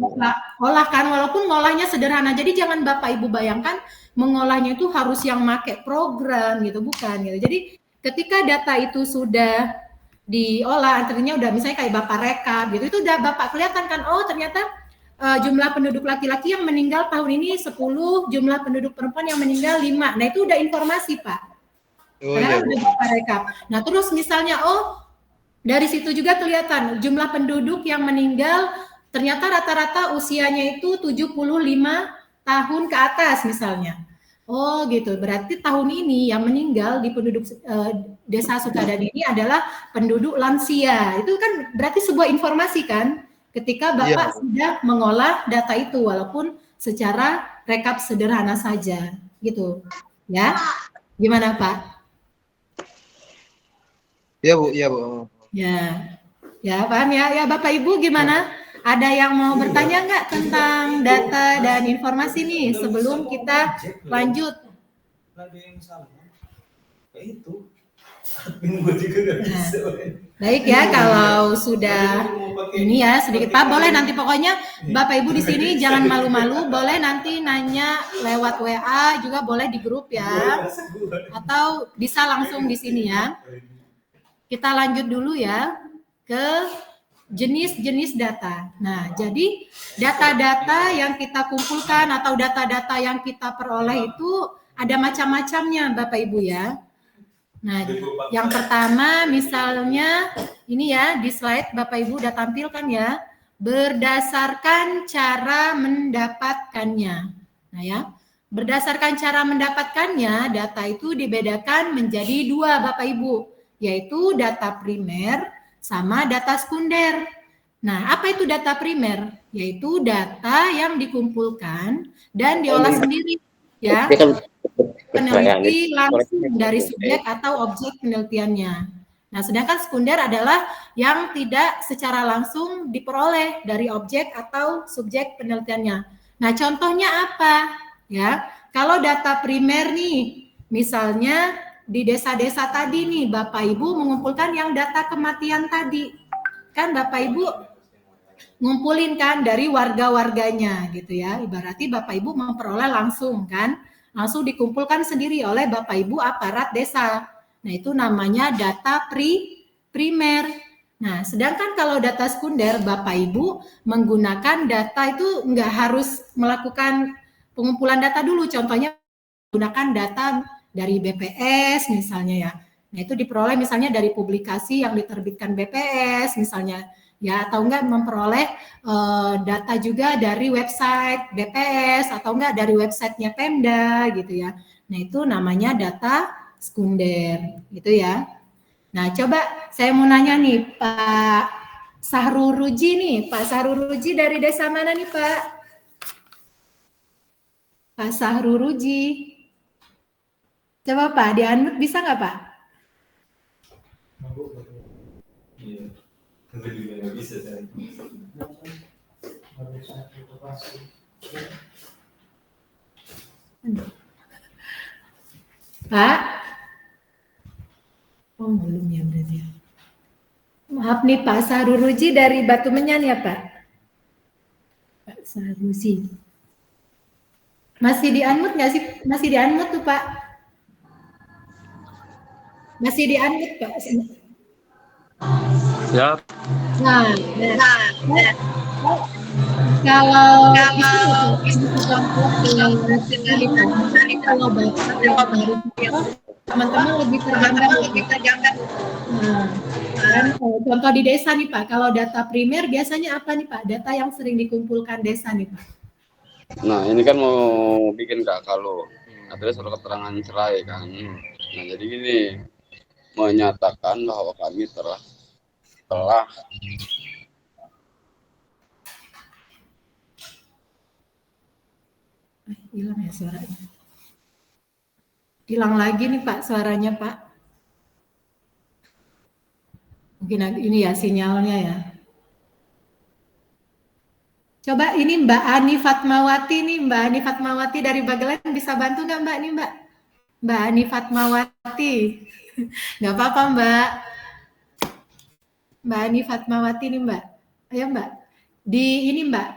Olah kan, walaupun ngolahnya sederhana. Jadi jangan Bapak Ibu bayangkan mengolahnya itu harus yang make program gitu, bukan gitu. Jadi ketika data itu sudah diolah, artinya udah misalnya kayak Bapak rekap gitu, itu udah Bapak kelihatan kan, oh ternyata jumlah penduduk laki-laki yang meninggal tahun ini 10, jumlah penduduk perempuan yang meninggal 5. Nah itu udah informasi Pak. Karena udah Bapak rekap. Nah terus misalnya, oh dari situ juga kelihatan jumlah penduduk yang meninggal ternyata rata-rata usianya itu 75 tahun ke atas misalnya. Oh gitu, berarti tahun ini yang meninggal di penduduk Desa Sukadadi ini adalah penduduk lansia. Itu kan berarti sebuah informasi kan? Ketika Bapak sudah mengolah data itu walaupun secara rekap sederhana saja gitu ya. Gimana Pak? Iya Bu. Ya paham ya Bapak Ibu gimana? Ada yang mau bertanya nggak tentang data dan informasi nih sebelum kita lanjut? Baik ya, kalau sudah ini ya sedikit Pak, boleh nanti pokoknya Bapak Ibu di sini jangan malu-malu, boleh nanti nanya lewat WA juga boleh di grup ya, atau bisa langsung di sini ya. Kita lanjut dulu ya ke jenis-jenis data. Nah, jadi data-data yang kita kumpulkan atau data-data yang kita peroleh itu ada macam-macamnya Bapak Ibu ya. Nah, yang pertama misalnya ini ya di slide Bapak Ibu udah tampilkan ya, berdasarkan cara mendapatkannya. Nah ya, berdasarkan cara mendapatkannya data itu dibedakan menjadi 2 Bapak Ibu, yaitu data primer sama data sekunder. Nah, apa itu data primer? Yaitu data yang dikumpulkan dan diolah sendiri, ya. Peneliti langsung dari subjek atau objek penelitiannya. Nah, sedangkan sekunder adalah yang tidak secara langsung diperoleh dari objek atau subjek penelitiannya. Nah, contohnya apa? Ya, kalau data primer nih, misalnya di desa-desa tadi nih, Bapak Ibu mengumpulkan yang data kematian tadi. Kan Bapak Ibu ngumpulin kan dari warga-warganya gitu ya. Ibaratnya Bapak Ibu memperoleh langsung kan, langsung dikumpulkan sendiri oleh Bapak Ibu aparat desa. Nah, itu namanya data primer. Nah, sedangkan kalau data sekunder, Bapak Ibu menggunakan data itu nggak harus melakukan pengumpulan data dulu. Contohnya menggunakan data dari BPS misalnya ya. Nah, itu diperoleh misalnya dari publikasi yang diterbitkan BPS misalnya. Ya, atau enggak memperoleh data juga dari website BPS atau enggak dari websitenya Pemda gitu ya. Nah, itu namanya data sekunder gitu ya. Nah, coba saya mau nanya nih Pak Sahrul Ruji nih. Pak Sahrul Ruji dari desa mana nih Pak? Pak Sahrul Ruji. Coba Pak, di-unmute bisa nggak Pak? Iya. Nggak bisa saya. Pak? Oh, belum ya berarti. Maaf nih Pak Saruruji dari Batu Menyan ya Pak? Pak Saruruji. Masih di-unmute nggak sih? Masih di-unmute tuh Pak? Masih di-unmute Pak? Siap. Nah, kalau teman-teman lebih tergambar. Nah, kan contoh di desa nih Pak, kalau data primer biasanya apa nih Pak? Data yang sering dikumpulkan desa nih Pak. Nah, ini kan mau bikin Kak kalau ada surat keterangan cerai kan. Nah, jadi gini, menyatakan bahwa kami telah hilang ya suaranya. Hilang lagi nih Pak suaranya Pak. Mungkin ini ya sinyalnya ya. Coba ini Mbak Ani Fatmawati nih, Mbak Ani Fatmawati dari Bagelen bisa bantu nggak Mbak nih Mbak? Mbak Ani Fatmawati. Nggak apa-apa Mbak. Mbak Ani Fatmawati nih Mbak. Ayo Mbak. Di ini Mbak,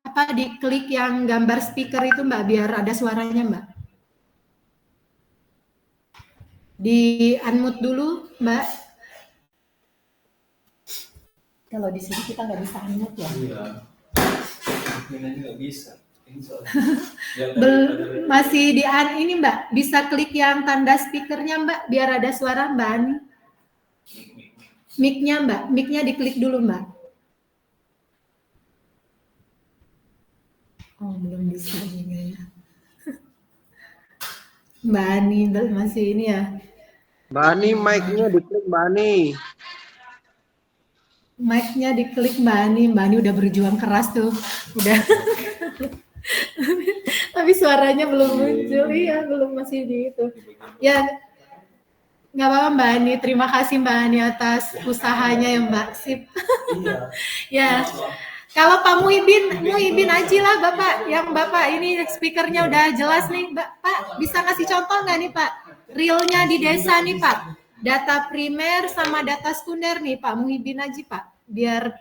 apa diklik yang gambar speaker itu Mbak biar ada suaranya Mbak. Di unmute dulu Mbak. Kalau di sini kita nggak bisa unmute ya. Iya. Ini nggak bisa. Masih di ini Mbak, bisa klik yang tanda speakernya Mbak biar ada suara Mbak Ani. Mic-nya Mbak, mic-nya diklik dulu Mbak. Oh, belum bisa juga ya. Mbak Ani masih ini ya. Mbak Ani, mic-nya diklik Mbak Ani. Mic-nya diklik Mbak Ani. Mbak Ani udah berjuang keras tuh. Udah. Tapi suaranya belum muncul. Iya, belum masih di itu. Ya, nggak apa-apa Mbak Ani. Terima kasih Mbak Ani atas usahanya ya Mbak. Sip. Ya. Kalau Pak Muhibin aja lah Bapak. Yang Bapak ini speakernya udah jelas nih. Pak, bisa kasih contoh nggak nih Pak? Realnya di desa nih Pak. Data primer sama data sekunder nih Pak Muhibin aja Pak. Biar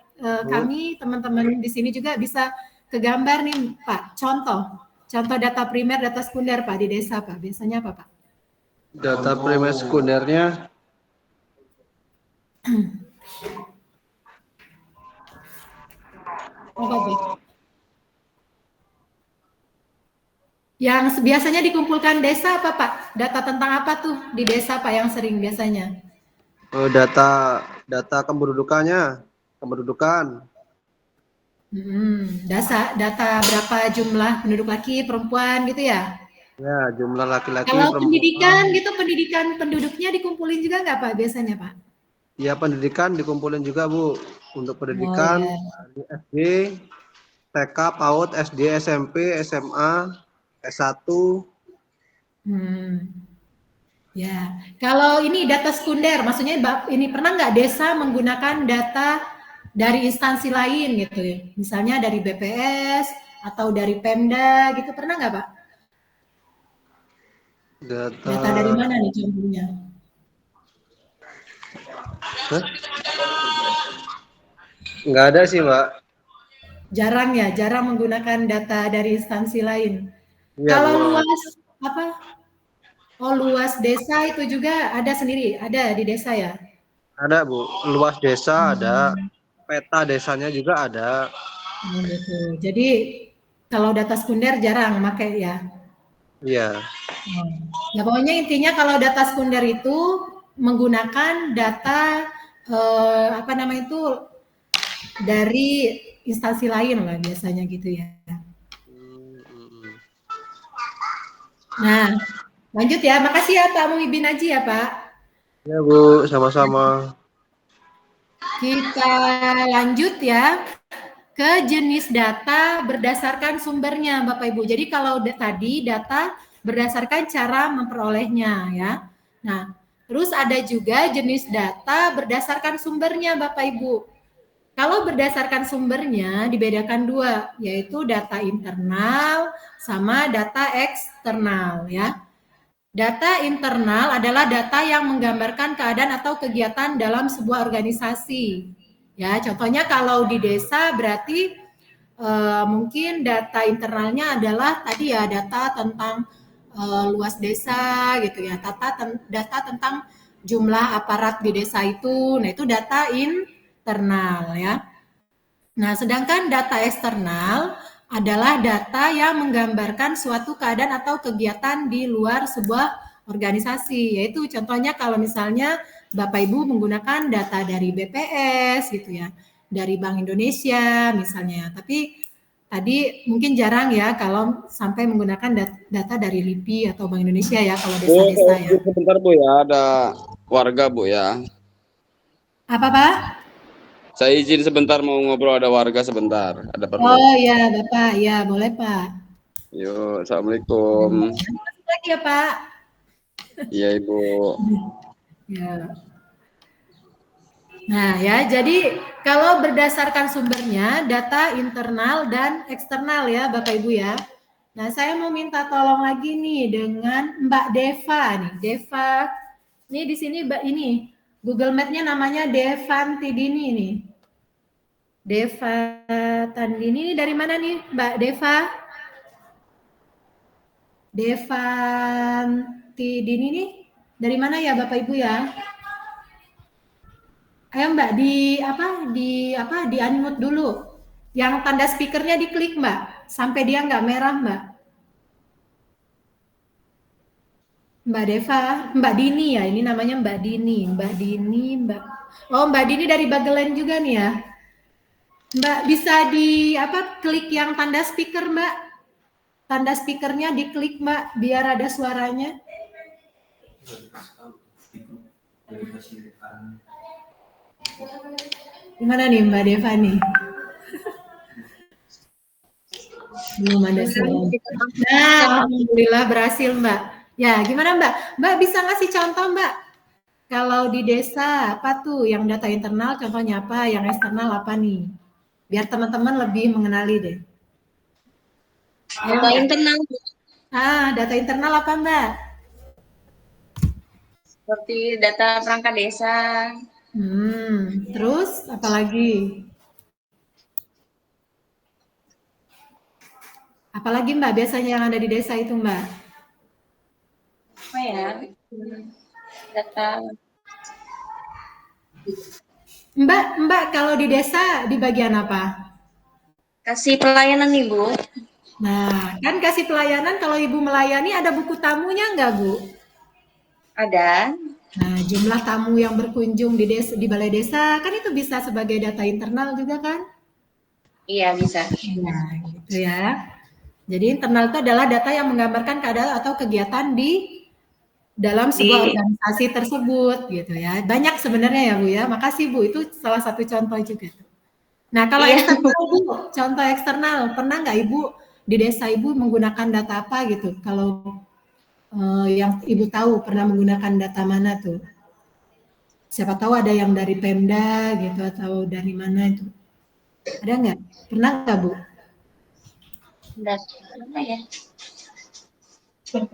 kami teman-teman di sini juga bisa kegambar nih Pak. Contoh data primer, data sekunder Pak di desa Pak. Biasanya apa Pak? Data primer sekundernya. Apa Pak? Yang biasanya dikumpulkan desa apa Pak? Data tentang apa tuh di desa Pak yang sering biasanya? Data kependudukannya, kependudukan. Data berapa jumlah penduduk laki, perempuan gitu ya? Ya, jumlah laki-laki. Kalau pendidikan gitu, pendidikan penduduknya dikumpulin juga nggak Pak biasanya Pak? Ya pendidikan dikumpulin juga Bu. Untuk pendidikan iya. dari SD, TK, PAUD, SD, SMP, SMA, S1. Ya, kalau ini data sekunder, maksudnya ini pernah nggak desa menggunakan data dari instansi lain gitu ya? Misalnya dari BPS atau dari Pemda gitu, pernah nggak Pak? Data dari mana nih contohnya? Nggak ada sih Mbak. Jarang ya, jarang menggunakan data dari instansi lain. Iya, Kalau Bu. luas apa? Oh, luas desa itu juga ada sendiri, ada di desa ya? Ada Bu, luas desa ada, peta desanya juga ada. Oh, gitu. Jadi kalau data sekunder jarang pakai ya? Iya. Ya pokoknya intinya kalau data sekunder itu menggunakan data apa namanya itu dari instansi lain lah biasanya gitu ya. Nah, lanjut ya. Makasih ya Pak Muhibin Aji ya Pak. Ya Bu, sama-sama. Kita lanjut ya ke jenis data berdasarkan sumbernya Bapak Ibu. Jadi kalau tadi data berdasarkan cara memperolehnya ya. Nah, terus ada juga jenis data berdasarkan sumbernya Bapak Ibu. Kalau berdasarkan sumbernya dibedakan dua, yaitu data internal sama data eksternal ya. Data internal adalah data yang menggambarkan keadaan atau kegiatan dalam sebuah organisasi. Ya, contohnya kalau di desa berarti mungkin data internalnya adalah tadi ya data tentang luas desa gitu ya, data tentang jumlah aparat di desa itu. Nah, itu data internal ya. Nah, sedangkan data eksternal adalah data yang menggambarkan suatu keadaan atau kegiatan di luar sebuah organisasi. Yaitu contohnya kalau misalnya Bapak Ibu menggunakan data dari BPS gitu ya, dari Bank Indonesia misalnya. Tapi tadi mungkin jarang ya kalau sampai menggunakan data dari LIPI atau Bank Indonesia ya kalau desa-desa ya. Sebentar Bu ya, ada warga Bu ya. Apa Pak? Saya izin sebentar mau ngobrol, ada warga sebentar, ada perlu. Oh ya Bapak, ya boleh Pak. Yuk, Assalamualaikum. Masuk lagi ya Pak. Iya Ibu. Ya. Nah ya, jadi kalau berdasarkan sumbernya data internal dan eksternal ya Bapak Ibu ya. Nah saya mau minta tolong lagi nih dengan Mbak Deva nih. Deva, ini di sini Mbak ini Google Map-nya namanya Devantidini nih. Deva Tandini ini dari mana nih Mbak Deva? Devantidini nih dari mana ya Bapak Ibu ya? Ayo Mbak di unmute dulu. Yang tanda speakernya diklik Mbak, sampai dia nggak merah Mbak. Mbak Deva, Mbak Dini ya, ini namanya Mbak Dini, Oh Mbak Dini dari Bagelen juga nih ya. Mbak bisa klik yang tanda speaker Mbak. Tanda speakernya diklik Mbak, biar ada suaranya. Gimana nih Mbak Deva nih? Belum ada suara. Nah, alhamdulillah berhasil Mbak. Ya, gimana Mbak? Mbak bisa ngasih contoh Mbak? Kalau di desa apa tuh yang data internal contohnya apa, yang eksternal apa nih? Biar teman-teman lebih mengenali deh. Data internal. Data internal apa Mbak? Seperti data perangkat desa. Terus apa lagi? Apalagi Mbak biasanya yang ada di desa itu Mbak? Apa ya? Data. Mbak kalau di desa di bagian apa? Kasih pelayanan Ibu. Nah, kan kasih pelayanan kalau Ibu melayani ada buku tamunya nggak Bu? Ada. Nah, jumlah tamu yang berkunjung di balai desa kan itu bisa sebagai data internal juga kan? Iya, bisa. Nah, gitu ya. Jadi internal itu adalah data yang menggambarkan keadaan atau kegiatan di dalam sebuah organisasi tersebut gitu ya. Banyak sebenarnya ya Bu ya. Makasih Bu, itu salah satu contoh juga. Nah kalau eksternal Bu, contoh eksternal, pernah nggak Ibu di desa Ibu menggunakan data apa gitu? Kalau yang Ibu tahu pernah menggunakan data mana tuh? Siapa tahu ada yang dari Pemda gitu atau dari mana itu? Ada nggak? Pernah nggak Bu? Data apa ya?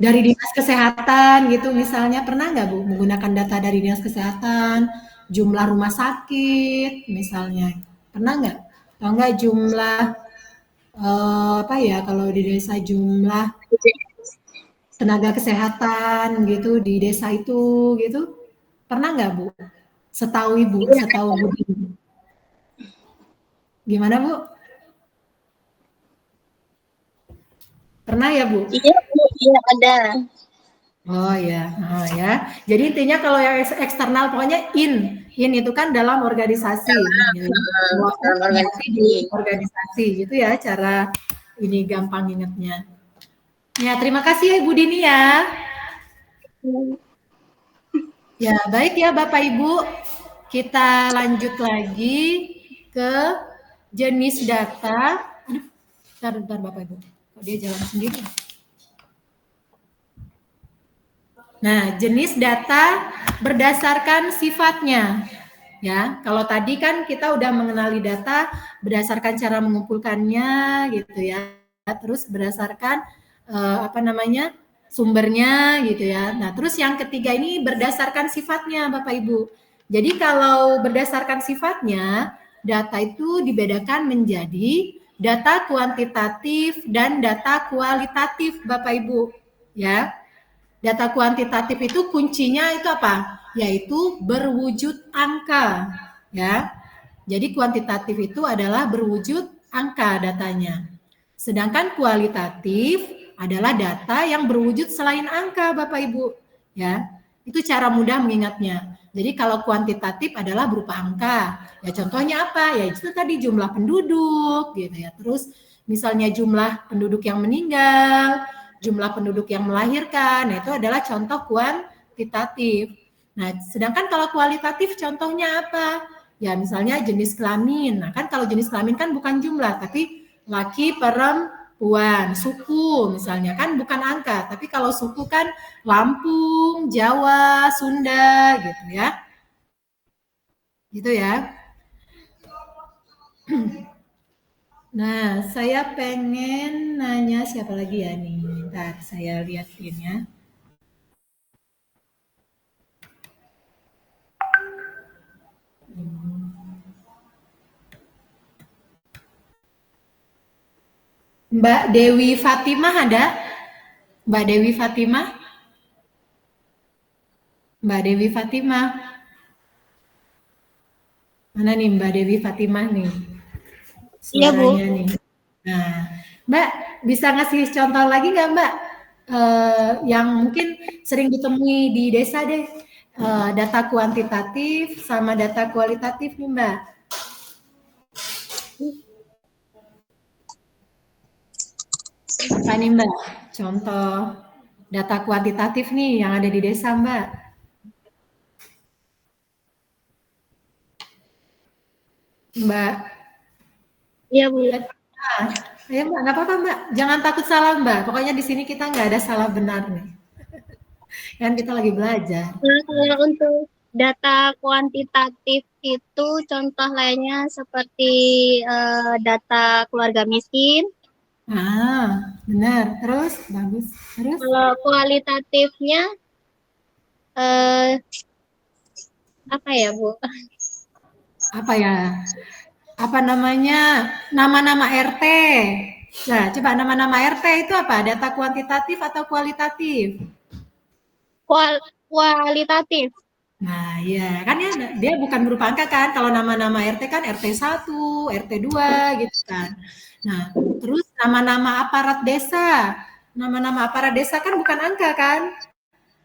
Dari dinas kesehatan gitu misalnya, pernah nggak Bu menggunakan data dari dinas kesehatan, jumlah rumah sakit misalnya, pernah nggak? Atau nggak jumlah apa ya kalau di desa jumlah tenaga kesehatan gitu di desa itu gitu, pernah nggak Bu? Setahu Ibu, setahu Bu. Gimana Bu? Pernah ya Bu? Iya Bu, iya ada. Oh ya, Jadi intinya kalau yang eksternal pokoknya in itu kan dalam organisasi, organisasi gitu ya cara ini gampang ingatnya. Ya terima kasih ya Ibu Dini ya. Ya baik ya Bapak Ibu, kita lanjut lagi ke jenis data. Bentar Bapak Ibu, kok dia jalan sendiri. Nah, jenis data berdasarkan sifatnya. Ya, kalau tadi kan kita udah mengenali data berdasarkan cara mengumpulkannya gitu ya. Terus berdasarkan sumbernya gitu ya. Nah, terus yang ketiga ini berdasarkan sifatnya Bapak Ibu. Jadi kalau berdasarkan sifatnya, data itu dibedakan menjadi data kuantitatif dan data kualitatif Bapak Ibu, ya. Data kuantitatif itu kuncinya itu apa? Yaitu berwujud angka, ya. Jadi kuantitatif itu adalah berwujud angka datanya. Sedangkan kualitatif adalah data yang berwujud selain angka, Bapak Ibu, ya. Itu cara mudah mengingatnya. Jadi kalau kuantitatif adalah berupa angka. Ya contohnya apa? Ya itu tadi jumlah penduduk gitu ya. Terus misalnya jumlah penduduk yang meninggal, jumlah penduduk yang melahirkan, nah itu adalah contoh kuantitatif. Nah, sedangkan kalau kualitatif contohnya apa? Ya misalnya jenis kelamin. Nah kan kalau jenis kelamin kan bukan jumlah, tapi laki, perempuan, suku misalnya kan bukan angka. Tapi kalau suku kan Lampung, Jawa, Sunda gitu ya. Gitu ya. Nah, saya pengen nanya siapa lagi ya nih. Bentar, saya lihatin ya. Mbak Dewi Fatimah ada? Mbak Dewi Fatimah? Mbak Dewi Fatimah? Mana nih Mbak Dewi Fatimah nih? Iya Bu. Nih. Nah, Mbak bisa ngasih contoh lagi nggak Mbak? Yang mungkin sering ditemui di desa deh, data kuantitatif sama data kualitatif nih Mbak. Apa nih Mbak? Contoh data kuantitatif nih yang ada di desa Mbak. Mbak. Iya Bu. Ya Mbak, nggak apa-apa Mbak. Jangan takut salah Mbak. Pokoknya di sini kita nggak ada salah benar nih. Kan kita lagi belajar. Nah, kalau untuk data kuantitatif itu contoh lainnya seperti data keluarga miskin. Benar. Terus bagus. Terus kalau kualitatifnya apa ya Bu? Apa ya? Apa namanya? Nama-nama RT. Nah, coba nama-nama RT itu apa? Data kuantitatif atau kualitatif? Kualitatif. Nah, ya kan ya dia bukan berupa angka kan. Kalau nama-nama RT kan RT 1, RT 2 gitu kan. Nah, terus nama-nama aparat desa. Nama-nama aparat desa kan bukan angka kan?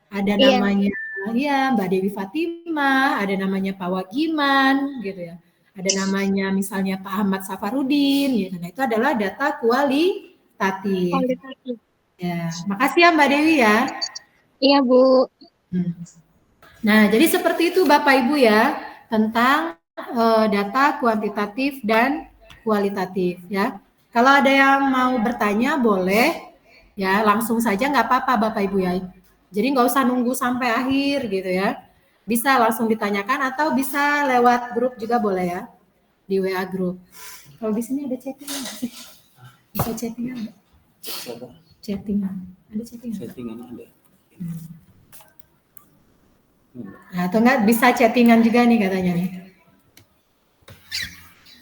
Ada namanya Mbak Dewi Fatimah, ada namanya Pak Wagiman gitu ya. Ada namanya misalnya Pak Ahmad Safarudin gitu. Nah, itu adalah data kualitatif. Ya, makasih ya Mbak Dewi ya. Iya Bu. Nah, jadi seperti itu Bapak Ibu ya, tentang data kuantitatif dan kualitatif ya. Kalau ada yang mau bertanya boleh ya, langsung saja nggak apa-apa Bapak Ibu ya. Jadi nggak usah nunggu sampai akhir gitu ya. Bisa langsung ditanyakan atau bisa lewat grup juga boleh ya, di WA grup. Kalau di sini ada chattingan nggak sih? Bisa chattingan nggak? Chattingan. Ada chattingan? Chattingan ada. Nah, atau enggak bisa chattingan juga nih katanya nih.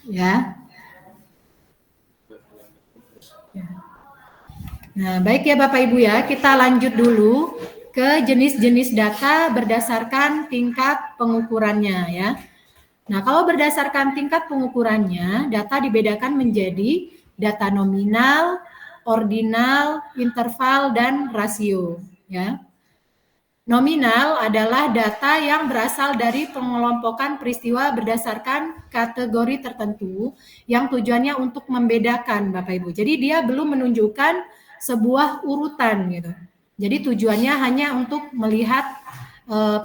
Ya. Nah, baik ya Bapak Ibu ya, kita lanjut dulu ke jenis-jenis data berdasarkan tingkat pengukurannya ya. Nah, kalau berdasarkan tingkat pengukurannya, data dibedakan menjadi data nominal, ordinal, interval, dan rasio ya. Nominal adalah data yang berasal dari pengelompokan peristiwa berdasarkan kategori tertentu yang tujuannya untuk membedakan Bapak Ibu. Jadi dia belum menunjukkan sebuah urutan gitu. Jadi tujuannya hanya untuk melihat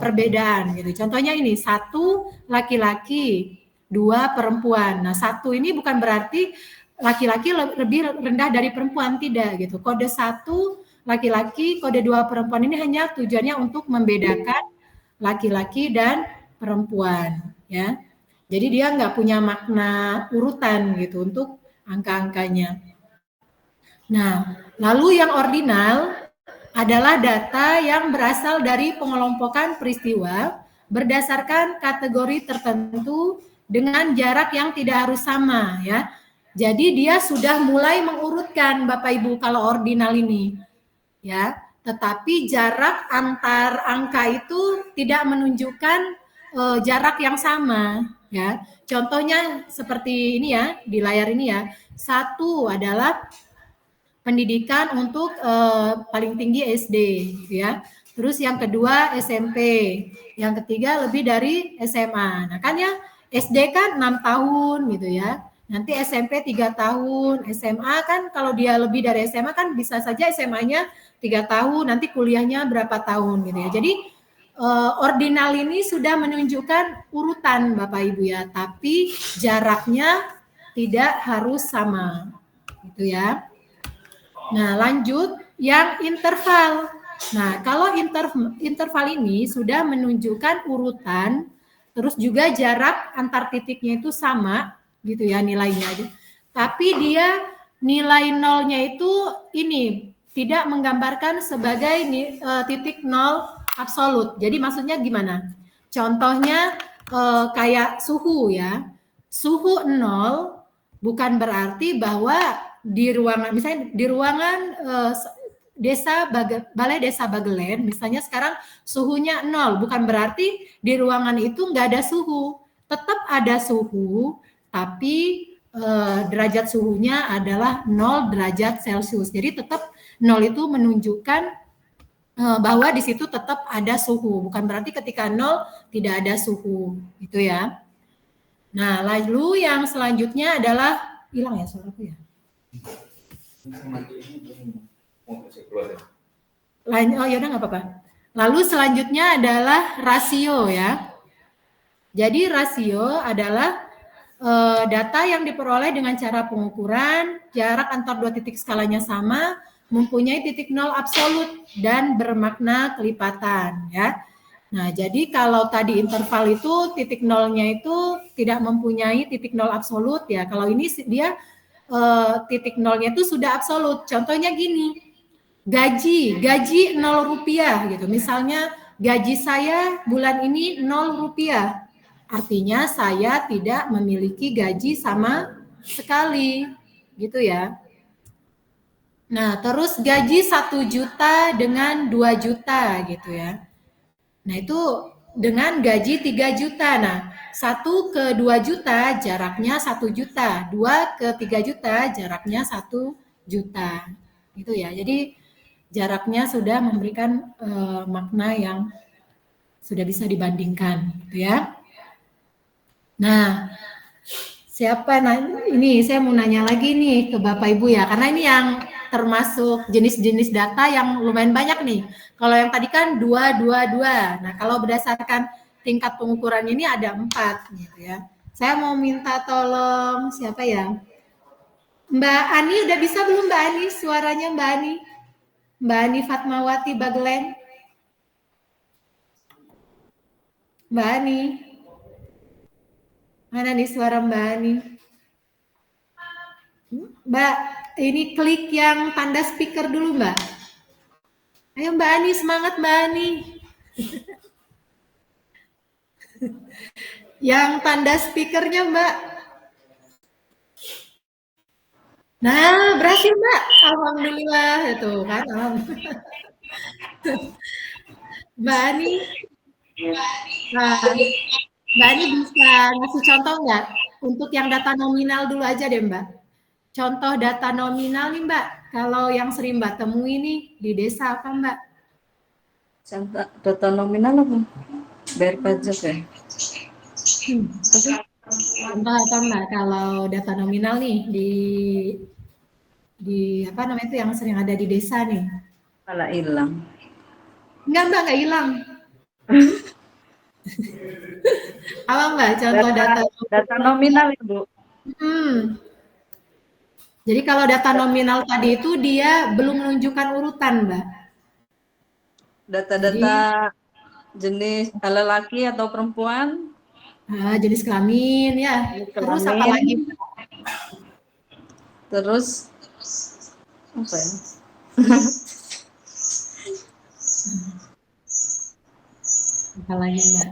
perbedaan gitu. Contohnya ini 1 laki-laki, 2 perempuan. Nah 1 ini bukan berarti laki-laki lebih rendah dari perempuan, tidak gitu. Kode 1 laki-laki, kode 2 perempuan ini hanya tujuannya untuk membedakan laki-laki dan perempuan ya. Jadi dia nggak punya makna urutan gitu untuk angka-angkanya. Nah, lalu yang ordinal adalah data yang berasal dari pengelompokan peristiwa berdasarkan kategori tertentu dengan jarak yang tidak harus sama ya. Jadi dia sudah mulai mengurutkan Bapak Ibu kalau ordinal ini. Ya, tetapi jarak antar angka itu tidak menunjukkan jarak yang sama ya. Contohnya seperti ini ya, di layar ini ya. 1 adalah pendidikan untuk paling tinggi SD gitu ya. Terus yang kedua SMP, yang ketiga lebih dari SMA. Nah kan ya SD kan 6 tahun gitu ya. Nanti SMP 3 tahun, SMA kan kalau dia lebih dari SMA kan bisa saja SMA-nya 3 tahun, nanti kuliahnya berapa tahun gitu ya. Jadi ordinal ini sudah menunjukkan urutan Bapak Ibu ya, tapi jaraknya tidak harus sama gitu ya. Nah lanjut yang interval. Nah kalau interval ini sudah menunjukkan urutan, terus juga jarak antar titiknya itu sama gitu ya nilainya aja. Tapi dia nilai nolnya itu ini tidak menggambarkan sebagai titik nol absolut. Jadi maksudnya gimana? Contohnya kayak suhu ya. Suhu 0 bukan berarti bahwa di ruangan, misalnya di ruangan Balai Desa Bagelen, misalnya sekarang suhunya 0, bukan berarti di ruangan itu nggak ada suhu. Tetap ada suhu, tapi derajat suhunya adalah 0 derajat Celcius. Jadi tetap 0 itu menunjukkan bahwa di situ tetap ada suhu. Bukan berarti ketika 0 tidak ada suhu. Gitu ya. Nah, lalu yang selanjutnya adalah, hilang ya suaraku ya? Oh yaudah nggak apa-apa. Lalu selanjutnya adalah rasio ya. Jadi rasio adalah data yang diperoleh dengan cara pengukuran, jarak antar dua titik skalanya sama, mempunyai titik nol absolut dan bermakna kelipatan ya. Nah, jadi kalau tadi interval itu titik nolnya itu tidak mempunyai titik nol absolut ya. Kalau ini dia titik nolnya itu sudah absolut. Contohnya gini, gaji 0 rupiah gitu. Misalnya gaji saya bulan ini 0 rupiah. Artinya saya tidak memiliki gaji sama sekali, gitu ya. Nah, terus gaji 1 juta dengan 2 juta gitu ya. Nah, itu dengan gaji 3 juta. Nah, 1 ke 2 juta jaraknya 1 juta, 2 ke 3 juta jaraknya 1 juta. Gitu ya. Jadi jaraknya sudah memberikan makna yang sudah bisa dibandingkan, gitu ya. Nah, siapa ini saya mau nanya lagi nih ke Bapak Ibu ya, karena ini yang termasuk jenis-jenis data yang lumayan banyak nih. Kalau yang tadi kan 2, 2, 2. Nah, kalau berdasarkan tingkat pengukurannya ini ada 4 gitu ya. Saya mau minta tolong siapa ya? Mbak Ani udah bisa belum Mbak Ani? Suaranya Mbak Ani? Mbak Ani Fatmawati Bagelen. Mbak Ani. Mana nih suara Mbak Ani? Mbak, ini klik yang tanda speaker dulu Mbak. Ayo Mbak Ani, semangat Mbak Ani. Yang tanda speakernya Mbak. Nah, berhasil Mbak. Alhamdulillah itu kan. Alhamdulillah. Mbak Ani. Nah, Mbak Ani bisa ngasih contoh nggak? Untuk yang data nominal dulu aja deh Mbak. Contoh data nominal nih Mbak. Kalau yang sering Mbak temui nih di desa apa Mbak? Contoh data nominal apa? Bayar pajak ya? Contoh apa Mbak? Kalau data nominal nih di apa namanya itu yang sering ada di desa nih? Malah hilang. Enggak Mbak, nggak hilang. Apa Mbak? Contoh data nominal Ibu. Jadi kalau data nominal tadi itu dia belum menunjukkan urutan Mbak. Data-data jenis lelaki atau perempuan? Jenis kelamin ya. Terus apa lagi? Terus apa ya? Apa lagi Mbak?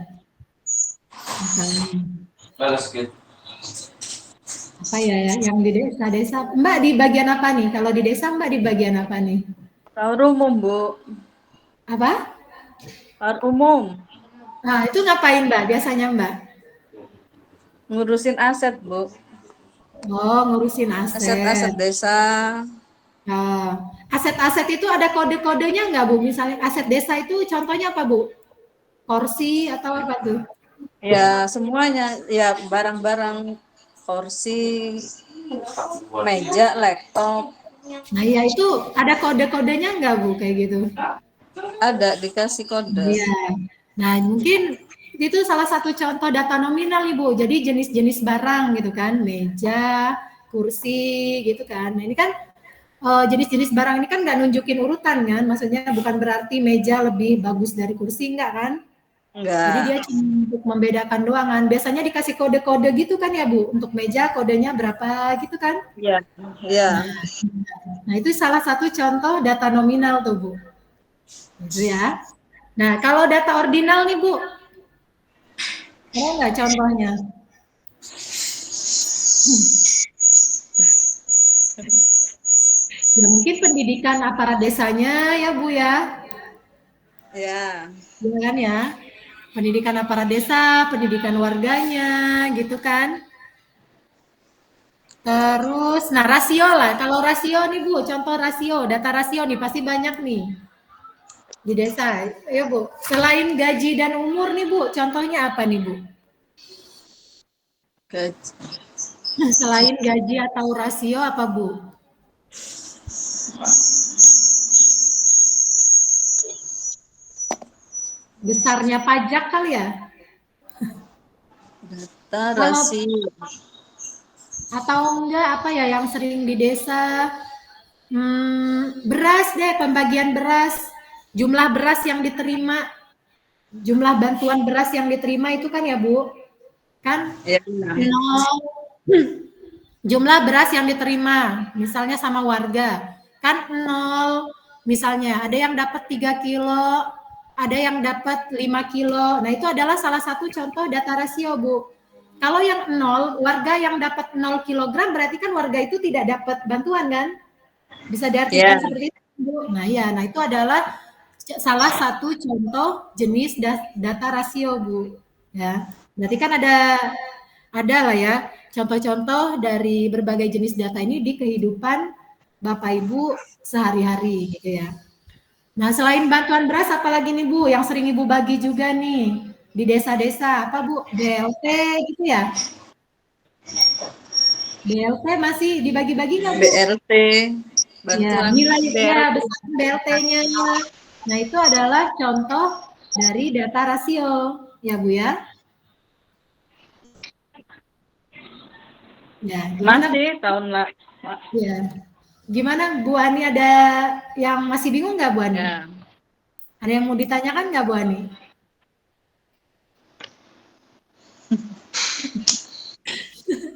Apa ya yang di desa-desa? Mbak di bagian apa nih? Kalau di desa Mbak di bagian apa nih? Tahu umum Bu. Apa? Tahu umum. Nah itu ngapain Mbak biasanya Mbak? Ngurusin aset Bu. Oh ngurusin aset. Aset-aset desa. Nah, aset-aset itu ada kode-kodenya nggak Bu? Misalnya aset desa itu contohnya apa Bu? Kursi atau apa tuh? Ya semuanya, ya barang-barang kursi, meja, laptop. Nah ya itu ada kode-kodenya nggak Bu kayak gitu? Ada, dikasih kode. Iya. Nah mungkin itu salah satu contoh data nominal Ibu. Jadi jenis-jenis barang gitu kan, meja, kursi gitu kan. Nah ini kan jenis-jenis barang ini kan nggak nunjukin urutan kan, maksudnya bukan berarti meja lebih bagus dari kursi enggak kan? Enggak. Jadi dia cuma untuk membedakan doang kan. Biasanya dikasih kode-kode gitu kan ya Bu, untuk meja kodenya berapa gitu kan? Iya. Iya. Nah itu salah satu contoh data nominal tuh Bu. Gitu ya. Nah kalau data ordinal nih Bu, ada nggak contohnya? Ya mungkin pendidikan aparat desanya ya Bu ya. Ya. Iya kan ya. Pendidikan aparat desa, pendidikan warganya gitu kan. Terus, nah rasio lah. Kalau rasio nih Bu, contoh rasio, data rasio nih pasti banyak nih di desa. Ya Bu, selain gaji dan umur nih Bu, contohnya apa nih Bu? Gaji. Selain gaji atau rasio apa Bu? Besarnya pajak kali ya? Data rasio. Atau enggak apa ya yang sering di desa? Beras deh, pembagian beras. Jumlah beras yang diterima. Jumlah bantuan beras yang diterima itu kan ya Bu? Kan? Ya. Jumlah beras yang diterima, misalnya sama warga. Kan 0, misalnya ada yang dapat 3 kilo, ada yang dapat 5 kilo. Nah, itu adalah salah satu contoh data rasio, Bu. Kalau yang 0, warga yang dapat 0 kilogram berarti kan warga itu tidak dapat bantuan kan? Bisa diartikan seperti itu, Bu. Nah, ya, nah itu adalah salah satu contoh jenis data rasio, Bu. Ya. Berarti kan ada lah ya contoh-contoh dari berbagai jenis data ini di kehidupan Bapak Ibu sehari-hari gitu ya. Nah, selain bantuan beras apalagi nih Bu yang sering Ibu bagi juga nih di desa-desa apa Bu? BLT gitu ya? BLT masih dibagi-bagi nggak Bu? BLT. Ya, nilainya besar BLT-nya. Nah, itu adalah contoh dari data rasio, ya Bu ya. Ya, gimana? Masih tahun lah. Ya. Gimana Bu Ani, ada yang masih bingung nggak Bu Ani? Ya. Ada yang mau ditanyakan nggak Bu Ani?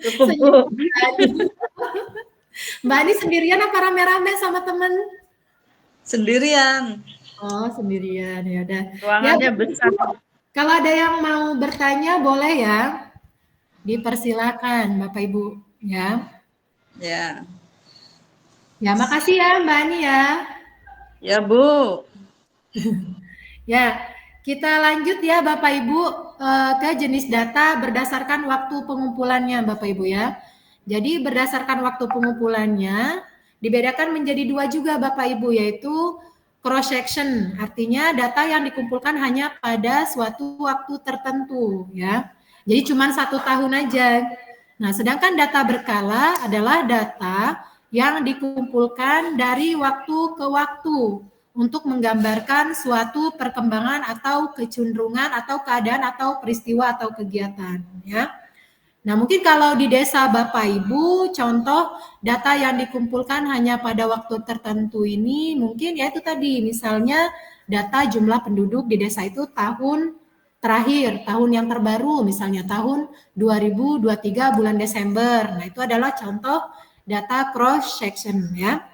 Cukup Bu. Mbak Ani sendirian apa rame-rame sama temen? Sendirian. Oh, sendirian, ya udah. Ruangannya Ya, besar. kalau ada yang mau bertanya boleh ya, dipersilakan Bapak Ibu, ya. Ya. Ya, makasih ya Mbak Ani ya. Ya Bu. Ya, kita lanjut ya Bapak Ibu ke jenis data berdasarkan waktu pengumpulannya Bapak Ibu ya. Jadi berdasarkan waktu pengumpulannya dibedakan menjadi dua juga Bapak Ibu, yaitu cross section, artinya data yang dikumpulkan hanya pada suatu waktu tertentu ya. Jadi cuma 1 tahun aja. Nah, sedangkan data berkala adalah data yang dikumpulkan dari waktu ke waktu untuk menggambarkan suatu perkembangan atau kecenderungan atau keadaan atau peristiwa atau kegiatan ya. Nah, mungkin kalau di desa Bapak Ibu, contoh data yang dikumpulkan hanya pada waktu tertentu ini mungkin ya itu tadi, misalnya data jumlah penduduk di desa itu tahun terakhir, tahun yang terbaru, misalnya tahun 2023 bulan Desember. Nah, itu adalah contoh data cross section ya.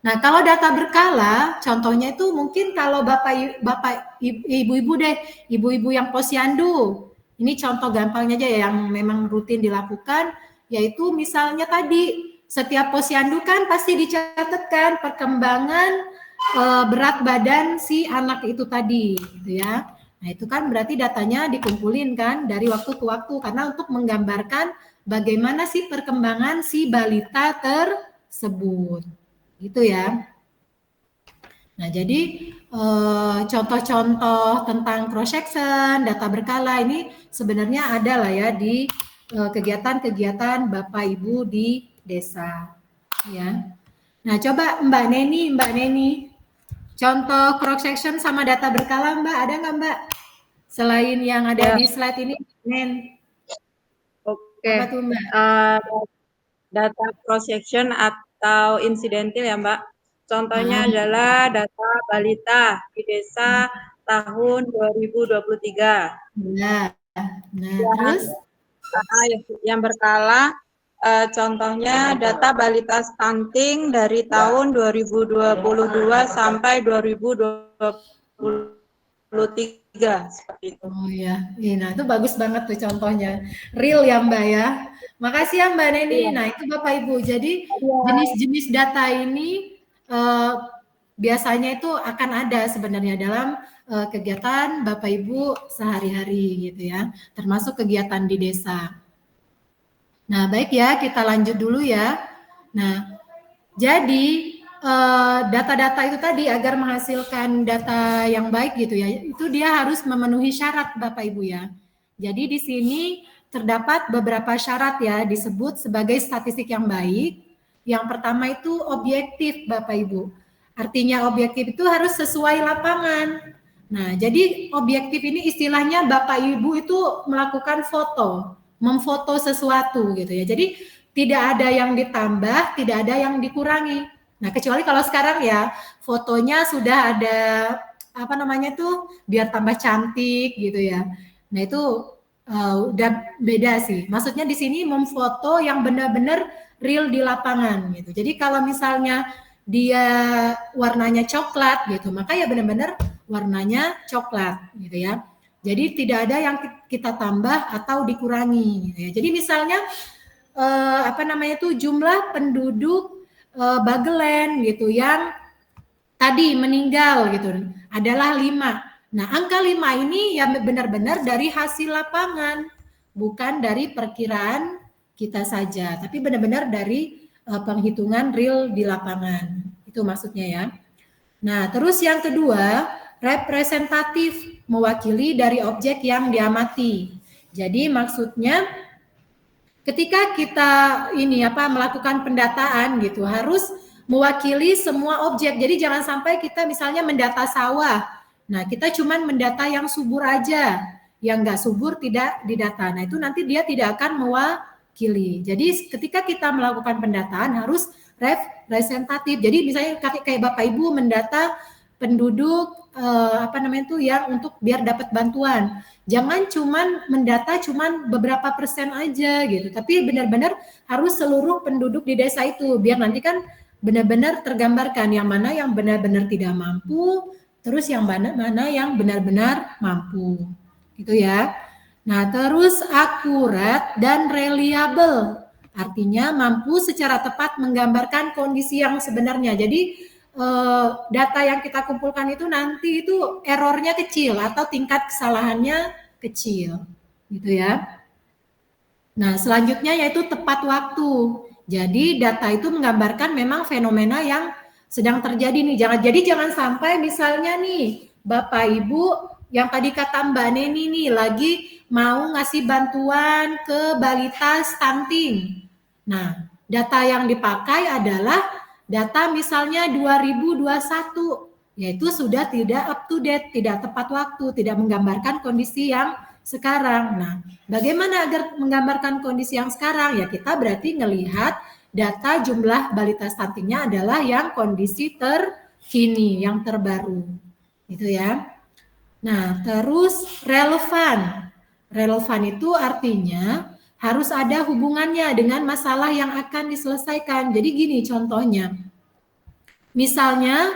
Nah, kalau data berkala, contohnya itu mungkin kalau Bapak Ibu-ibu deh, ibu-ibu yang posyandu. Ini contoh gampangnya aja ya, yang memang rutin dilakukan, yaitu misalnya tadi setiap posyandu kan pasti dicatatkan perkembangan berat badan si anak itu tadi, gitu ya. Nah, itu kan berarti datanya dikumpulin kan dari waktu ke waktu, karena untuk menggambarkan bagaimana sih perkembangan si balita tersebut, gitu ya. Nah, jadi contoh-contoh tentang cross section, data berkala ini sebenarnya ada lah ya di kegiatan-kegiatan Bapak Ibu di desa, ya. Nah, coba Mbak Neni, contoh cross section sama data berkala Mbak, ada nggak Mbak? Selain yang ada di slide ini, Nen. Oke. Apa tuh Mbak? Data cross section atau insidentil ya Mbak. Contohnya adalah data balita di desa tahun 2023. Nah, terus yang berkala contohnya data balita stunting dari tahun 2022 sampai 2023 seperti itu. Oh ya, nah itu bagus banget tuh contohnya, real ya Mbak ya. Makasih ya Mbak Neni. Nah itu Bapak Ibu, jadi jenis-jenis data ini biasanya itu akan ada sebenarnya dalam kegiatan Bapak Ibu sehari-hari gitu ya, termasuk kegiatan di desa. Nah baik ya, kita lanjut dulu ya. Nah jadi data-data itu tadi agar menghasilkan data yang baik gitu ya, itu dia harus memenuhi syarat Bapak Ibu ya. Jadi di sini terdapat beberapa syarat ya, disebut sebagai statistik yang baik. Yang pertama itu objektif Bapak Ibu. Artinya objektif itu harus sesuai lapangan. Nah, jadi objektif ini istilahnya Bapak Ibu itu melakukan foto, memfoto sesuatu gitu ya. Jadi tidak ada yang ditambah, tidak ada yang dikurangi. Nah, kecuali kalau sekarang ya fotonya sudah ada apa namanya tuh biar tambah cantik gitu ya. Nah, itu udah beda sih. Maksudnya di sini memfoto yang benar-benar real di lapangan gitu. Jadi kalau misalnya dia warnanya coklat gitu, maka ya benar-benar warnanya coklat gitu ya. Jadi tidak ada yang kita tambah atau dikurangi gitu ya. Jadi misalnya apa namanya itu jumlah penduduk Bagelen gitu yang tadi meninggal gitu adalah 5. Nah, angka 5 ini ya benar-benar dari hasil lapangan, bukan dari perkiraan kita saja, tapi benar-benar dari penghitungan real di lapangan. Itu maksudnya ya. Nah, terus yang kedua, representatif, mewakili dari objek yang diamati. Jadi maksudnya ketika kita melakukan pendataan gitu harus mewakili semua objek. Jadi jangan sampai kita misalnya mendata sawah. Nah, kita cuman mendata yang subur aja, yang nggak subur tidak didata. Nah, itu nanti dia tidak akan mewakili. Jadi ketika kita melakukan pendataan harus representatif. Jadi misalnya kayak Bapak Ibu mendata penduduk yang untuk biar dapat bantuan. Jangan cuman mendata cuman beberapa persen aja gitu, tapi benar-benar harus seluruh penduduk di desa itu biar nanti kan benar-benar tergambarkan yang mana yang benar-benar tidak mampu, terus yang mana yang benar-benar mampu. Gitu ya. Nah, terus akurat dan reliable. Artinya mampu secara tepat menggambarkan kondisi yang sebenarnya. Jadi data yang kita kumpulkan itu nanti itu errornya kecil atau tingkat kesalahannya kecil, gitu ya. Nah, selanjutnya yaitu tepat waktu. Jadi data itu menggambarkan memang fenomena yang sedang terjadi nih. Jangan sampai misalnya nih Bapak Ibu yang tadi kata Mbak Neni nih lagi mau ngasih bantuan ke balita stunting. Nah, data yang dipakai adalah data misalnya 2021, yaitu sudah tidak up to date, tidak tepat waktu, tidak menggambarkan kondisi yang sekarang. Nah, bagaimana agar menggambarkan kondisi yang sekarang? Ya kita berarti ngelihat data jumlah balita stuntingnya adalah yang kondisi terkini, yang terbaru. Gitu ya. Nah, terus relevan. Relevan itu artinya harus ada hubungannya dengan masalah yang akan diselesaikan. Jadi gini contohnya, misalnya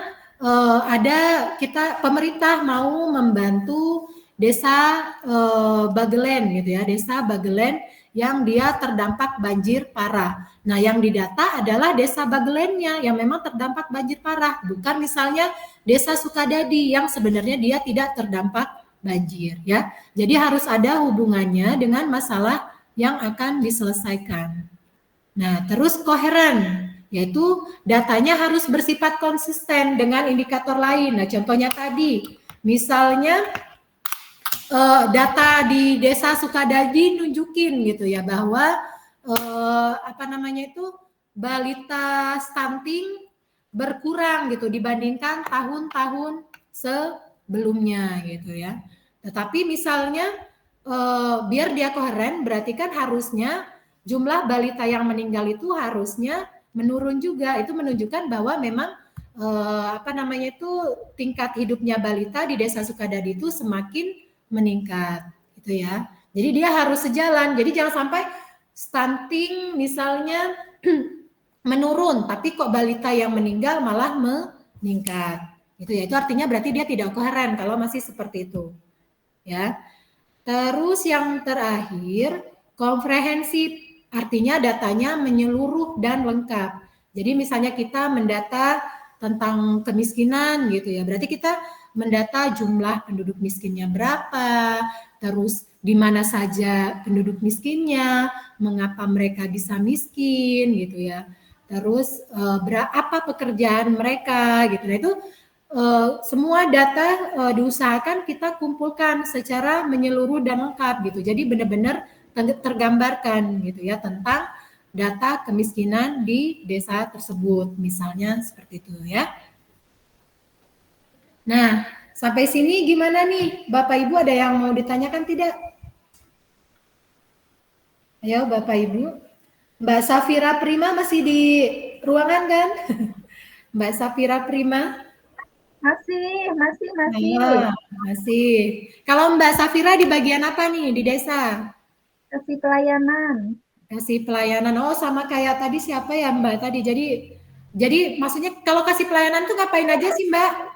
pemerintah mau membantu desa Bagelen gitu ya, desa Bagelen yang dia terdampak banjir parah. Nah, yang didata adalah desa Bagelennya yang memang terdampak banjir parah, bukan misalnya desa Sukadadi yang sebenarnya dia tidak terdampak banjir ya. Jadi harus ada hubungannya dengan masalah yang akan diselesaikan. Nah, terus koheren, yaitu datanya harus bersifat konsisten dengan indikator lain. Nah, contohnya tadi, misalnya data di desa Sukadadi nunjukin gitu ya bahwa balita stunting berkurang gitu dibandingkan tahun-tahun sebelumnya gitu ya. Tetapi misalnya biar dia koheren berarti kan harusnya jumlah balita yang meninggal itu harusnya menurun juga. Itu menunjukkan bahwa memang tingkat hidupnya balita di desa Sukadadi itu semakin meningkat gitu ya. Jadi dia harus sejalan. Jadi jangan sampai stunting misalnya menurun tapi kok balita yang meninggal malah meningkat. Gitu ya. Itu artinya berarti dia tidak koheren kalau masih seperti itu. Ya. Terus yang terakhir, komprehensif, artinya datanya menyeluruh dan lengkap. Jadi misalnya kita mendata tentang kemiskinan gitu ya, berarti kita mendata jumlah penduduk miskinnya berapa, terus di mana saja penduduk miskinnya, mengapa mereka bisa miskin gitu ya, terus apa pekerjaan mereka gitu. Nah itu semua data diusahakan kita kumpulkan secara menyeluruh dan lengkap gitu. Jadi benar-benar tergambarkan gitu ya tentang data kemiskinan di desa tersebut, misalnya seperti itu ya. Nah, sampai sini gimana nih? Bapak Ibu ada yang mau ditanyakan tidak? Ayo Bapak Ibu. Mbak Safira Prima masih di ruangan kan? Mbak Safira Prima? Masih. Ya, masih. Kalau Mbak Safira di bagian apa nih di desa? Kasih pelayanan. Kasih pelayanan. Oh, sama kayak tadi siapa ya Mbak tadi? Jadi maksudnya kalau kasih pelayanan tuh ngapain aja sih Mbak?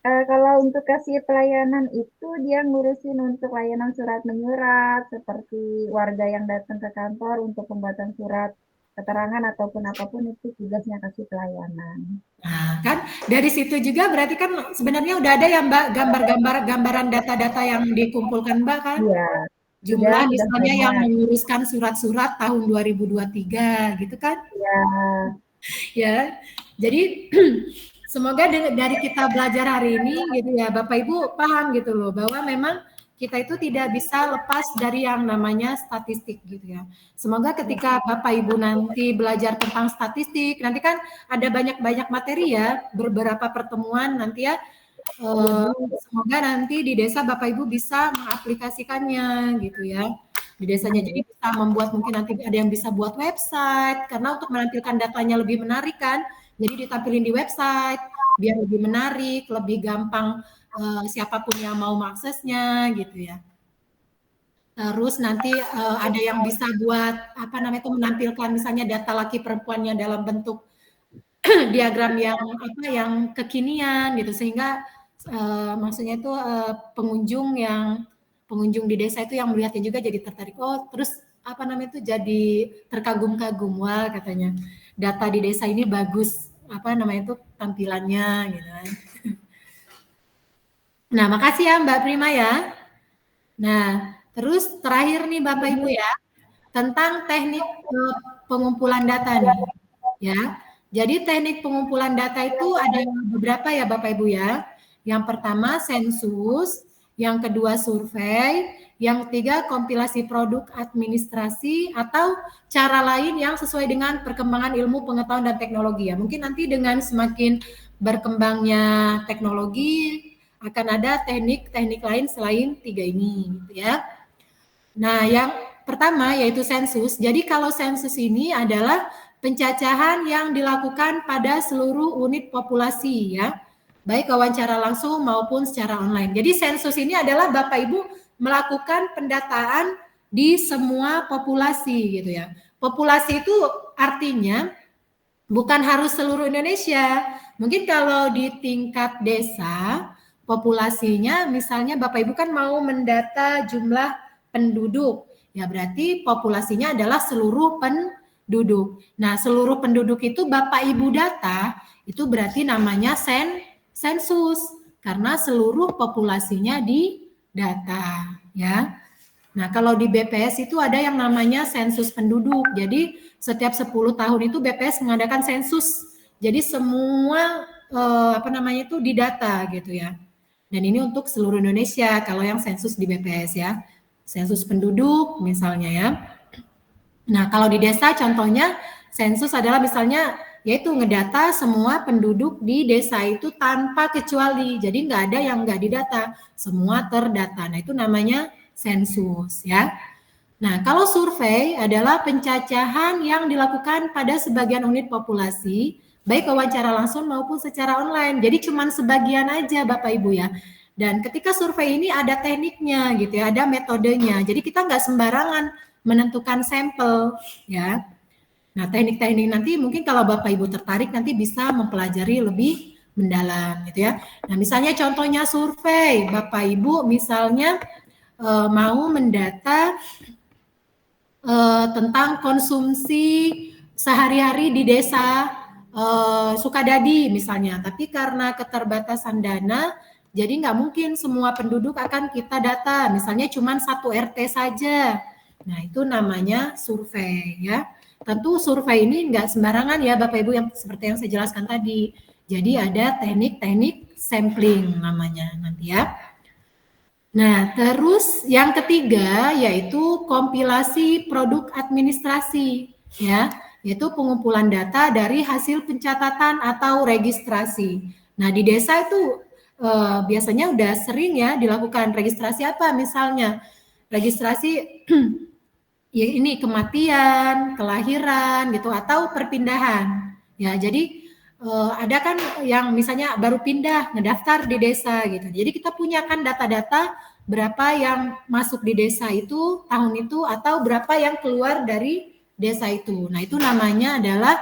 Kalau untuk kasih pelayanan itu dia ngurusin untuk layanan surat menyurat seperti warga yang datang ke kantor untuk pembuatan surat keterangan ataupun apapun itu tugasnya kasih pelayanan. Nah, kan dari situ juga berarti kan sebenarnya udah ada ya Mbak gambaran data-data yang dikumpulkan Mbak kan? Iya. Jumlah misalnya yang menguruskan surat-surat tahun 2023 gitu kan? Iya. Ya. Jadi semoga dari kita belajar hari ini gitu ya Bapak Ibu paham gitu loh bahwa memang kita itu tidak bisa lepas dari yang namanya statistik gitu ya. Semoga ketika Bapak Ibu nanti belajar tentang statistik, nanti kan ada banyak materi ya, beberapa pertemuan nanti ya. Semoga nanti di desa Bapak Ibu bisa mengaplikasikannya gitu ya. Di desanya jadi bisa membuat, mungkin nanti ada yang bisa buat website, karena untuk menampilkan datanya lebih menarik kan, jadi ditampilin di website biar lebih menarik, lebih gampang siapapun yang mau mengaksesnya gitu ya. Terus nanti ada yang bisa buat apa namanya itu, menampilkan misalnya data laki perempuannya dalam bentuk diagram yang kekinian gitu, sehingga maksudnya itu pengunjung di desa itu yang melihatnya juga jadi tertarik. Oh, terus apa namanya itu, jadi terkagum-kagum, wah katanya data di desa ini bagus, apa namanya itu, tampilannya gitu kan. Nah, makasih ya Mbak Prima ya. Nah, terus terakhir nih Bapak Ibu ya, tentang teknik pengumpulan data nih ya. Jadi teknik pengumpulan data itu ada beberapa ya Bapak Ibu ya. Yang pertama sensus, yang kedua survei, yang ketiga kompilasi produk administrasi, atau cara lain yang sesuai dengan perkembangan ilmu pengetahuan dan teknologi ya. Mungkin nanti dengan semakin berkembangnya teknologi akan ada teknik-teknik lain selain 3 ini gitu ya. Nah, yang pertama yaitu sensus. Jadi kalau sensus ini adalah pencacahan yang dilakukan pada seluruh unit populasi ya, baik wawancara langsung maupun secara online. Jadi sensus ini adalah Bapak Ibu melakukan pendataan di semua populasi gitu ya. Populasi itu artinya bukan harus seluruh Indonesia. Mungkin kalau di tingkat desa, populasinya misalnya Bapak Ibu kan mau mendata jumlah penduduk, ya berarti populasinya adalah seluruh penduduk. Nah, seluruh penduduk itu Bapak Ibu data, itu berarti namanya sensus, karena seluruh populasinya didata, ya. Nah, kalau di BPS itu ada yang namanya sensus penduduk. Jadi, setiap 10 tahun itu BPS mengadakan sensus. Jadi, semua itu didata gitu ya. Dan ini untuk seluruh Indonesia kalau yang sensus di BPS ya. Sensus penduduk misalnya ya. Nah, kalau di desa contohnya sensus adalah misalnya yaitu ngedata semua penduduk di desa itu tanpa kecuali. Jadi nggak ada yang nggak didata, semua terdata. Nah, itu namanya sensus ya. Nah, kalau survei adalah pencacahan yang dilakukan pada sebagian unit populasi, baik wawancara langsung maupun secara online. Jadi cuman sebagian aja Bapak Ibu ya. Dan ketika survei ini ada tekniknya gitu ya, ada metodenya. Jadi kita nggak sembarangan menentukan sampel ya. Nah, teknik-teknik nanti mungkin kalau Bapak Ibu tertarik nanti bisa mempelajari lebih mendalam gitu ya. Nah, misalnya contohnya survei, Bapak Ibu misalnya mau mendata tentang konsumsi sehari-hari di desa Sukadadi misalnya, tapi karena keterbatasan dana, jadi nggak mungkin semua penduduk akan kita data, misalnya cuma 1 RT saja. Nah, itu namanya survei ya. Tentu survei ini nggak sembarangan ya Bapak Ibu, yang seperti yang saya jelaskan tadi. Jadi ada teknik-teknik sampling namanya nanti ya. Nah, terus yang ketiga yaitu kompilasi produk administrasi ya, yaitu pengumpulan data dari hasil pencatatan atau registrasi. Nah, di desa itu biasanya udah sering ya dilakukan registrasi apa misalnya registrasi ya ini kematian, kelahiran gitu atau perpindahan ya. Jadi ada kan yang misalnya baru pindah ngedaftar di desa gitu. Jadi kita punya kan data-data berapa yang masuk di desa itu tahun itu atau berapa yang keluar dari desa itu. Nah, itu namanya adalah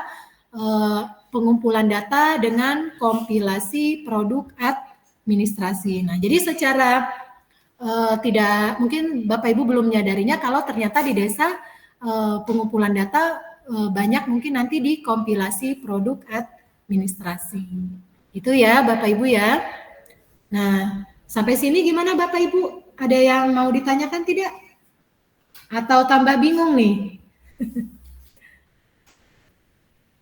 pengumpulan data dengan kompilasi produk administrasi. Nah, jadi secara tidak mungkin Bapak Ibu belum menyadarinya kalau ternyata di desa pengumpulan data banyak mungkin nanti di kompilasi produk administrasi. Itu ya Bapak Ibu ya. Nah, sampai sini gimana Bapak Ibu? Ada yang mau ditanyakan tidak? Atau tambah bingung nih?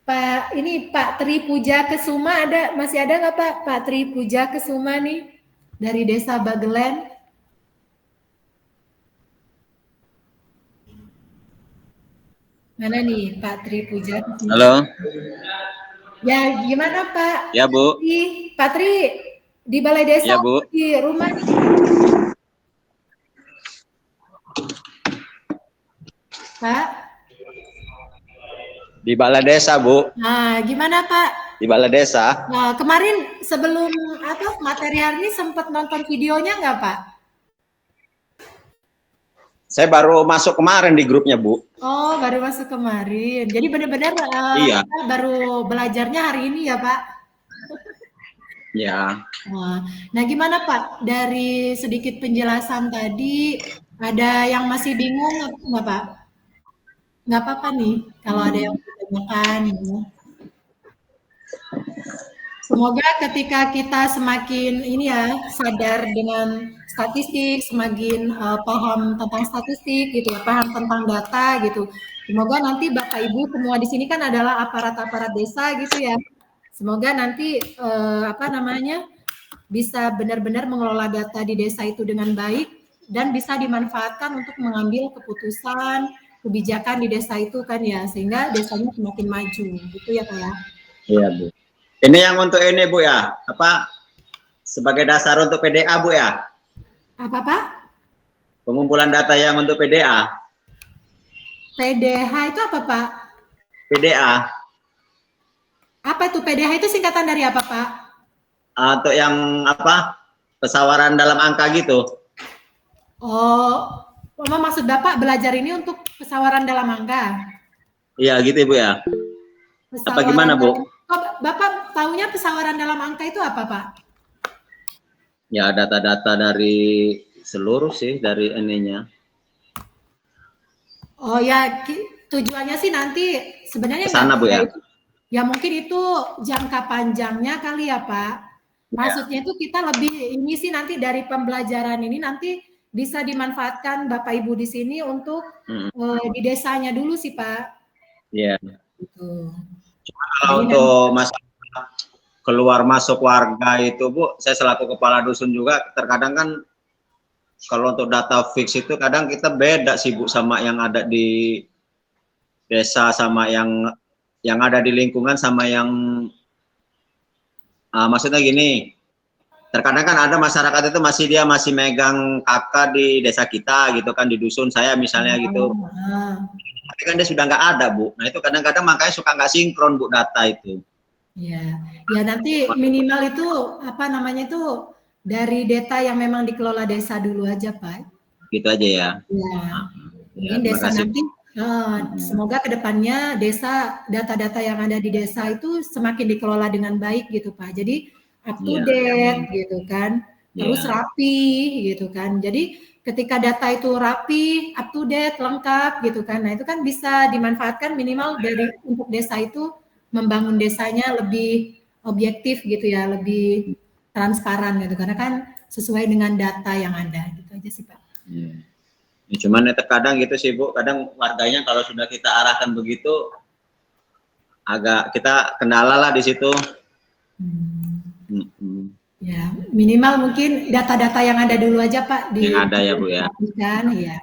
Pak Tri Puja Kesuma masih ada nggak Pak? Pak Tri Puja Kesuma nih dari Desa Bagelen. Mana nih Pak Tri Puja? Halo. Ya, gimana Pak? Ya, Bu. Pak Tri, di Balai Desa Ya, Bu. di rumah. Pak? Di Balai Desa, Bu. Nah, gimana Pak? Di Balai Desa. Nah, kemarin sebelum materi hari ini sempat nonton videonya nggak Pak? Saya baru masuk kemarin di grupnya, Bu. Oh, baru masuk kemarin. Jadi benar-benar Iya. kita baru belajarnya hari ini ya Pak? Ya. Nah, gimana Pak? Dari sedikit penjelasan tadi, ada yang masih bingung nggak Pak? Nggak apa-apa nih, kalau ada yang ditanyakan. Gitu. Semoga ketika kita semakin sadar dengan statistik, semakin paham tentang statistik gitu, paham tentang data gitu. Semoga nanti Bapak Ibu semua di sini kan adalah aparat-aparat desa gitu ya. Semoga nanti bisa benar-benar mengelola data di desa itu dengan baik dan bisa dimanfaatkan untuk mengambil keputusan, kebijakan di desa itu kan ya, sehingga desanya semakin maju gitu ya Pak ya. Iya, Bu. Ini yang untuk ini, Bu ya. Sebagai dasar untuk PDA, Bu ya. Apa Pak? Pengumpulan data yang untuk PDA. PDH itu apa Pak? PDA. Apa itu PDH itu singkatan dari apa Pak? Untuk yang pesawaran dalam angka gitu. Oh, maksud Bapak belajar ini untuk pesawaran dalam angka? Iya gitu Bu ya. Apa gimana Bu? Bapak tahunya pesawaran dalam angka itu apa Pak? Ya data-data dari seluruh sih dari ininya. Oh ya, tujuannya sih nanti sebenarnya kesana Bu ya. Ya mungkin itu jangka panjangnya kali ya Pak. Maksudnya itu kita lebih ini sih nanti dari pembelajaran ini nanti bisa dimanfaatkan Bapak Ibu di sini untuk di desanya dulu sih Pak. Iya. Gitu. Kalau untuk masalah keluar masuk warga itu Bu, saya selaku kepala dusun juga terkadang kan kalau untuk data fix itu kadang kita beda sih Bu sama yang ada di desa sama yang ada di lingkungan sama yang maksudnya gini, terkadang kan ada masyarakat itu masih megang KK di desa kita gitu kan, di dusun saya misalnya gitu. Tapi kan dia sudah nggak ada Bu. Nah itu kadang-kadang makanya suka nggak sinkron Bu data itu. Ya, ya nanti minimal itu dari data yang memang dikelola desa dulu aja Pak. Gitu aja ya. Ya, mungkin desa nanti semoga kedepannya data-data yang ada di desa itu semakin dikelola dengan baik gitu Pak. Jadi up to date gitu kan, terus rapi gitu kan. Jadi ketika data itu rapi, up to date, lengkap gitu kan. Nah itu kan bisa dimanfaatkan minimal untuk desa itu membangun desanya lebih objektif gitu ya, lebih transparan gitu. Karena kan sesuai dengan data yang ada gitu aja sih Pak. Ya, cuman terkadang gitu sih Bu, kadang warganya kalau sudah kita arahkan begitu agak kita kendala lah di situ. Ya, minimal mungkin data-data yang ada dulu aja Pak. Yang ada ya Bu ya. Ya.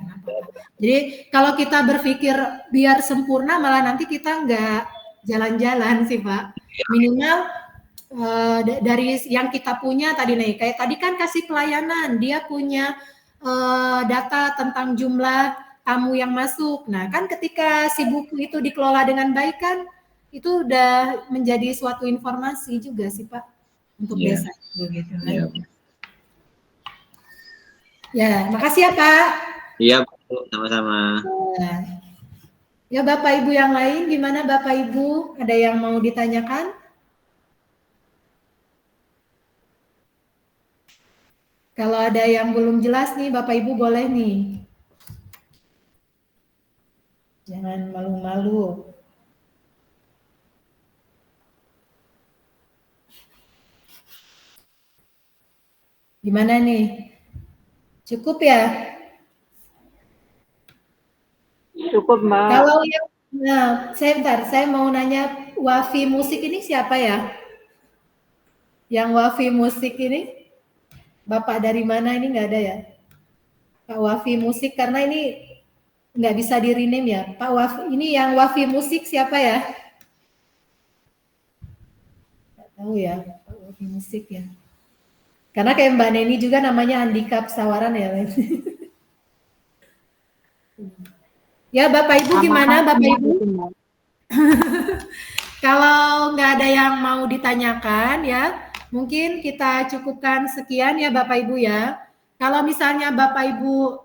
Jadi kalau kita berpikir biar sempurna malah nanti kita nggak jalan-jalan sih Pak. Minimal dari yang kita punya tadi nih, kayak tadi kan kasih pelayanan, dia punya data tentang jumlah tamu yang masuk. Nah kan ketika si buku itu dikelola dengan baik kan, itu udah menjadi suatu informasi juga sih Pak untuk desa begitu kan. Ya, makasih ya Pak. Iya Bu, sama-sama. Ya Bapak Ibu yang lain, gimana Bapak Ibu? Ada yang mau ditanyakan? Kalau ada yang belum jelas nih, Bapak Ibu boleh nih. Jangan malu-malu. Gimana nih? Cukup ya? Cukup Mbak. Kalau yang, saya mau nanya Wafi Musik ini siapa ya? Yang Wafi Musik ini? Bapak dari mana ini nggak ada ya? Pak Wafi Musik, karena ini nggak bisa di rename ya, Pak Wafi. Ini yang Wafi Musik siapa ya? Nggak tahu ya, Pak Wafi Musik ya. Karena kayak Mbak Neni juga namanya Andika Pesawaran ya. Ya Bapak Ibu gimana Bapak Ibu? Kalau nggak ada yang mau ditanyakan ya, mungkin kita cukupkan sekian ya Bapak Ibu ya. Kalau misalnya Bapak Ibu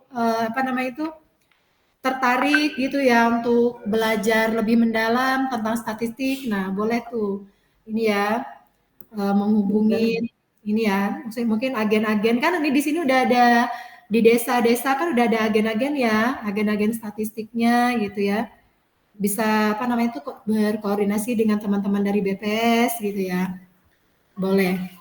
tertarik gitu ya untuk belajar lebih mendalam tentang statistik, nah boleh tuh ini ya menghubungi ini ya, mungkin agen-agen kan ini di sini udah ada di desa-desa kan udah ada agen-agen ya, agen-agen statistiknya gitu ya. Bisa berkoordinasi dengan teman-teman dari BPS gitu ya. Boleh.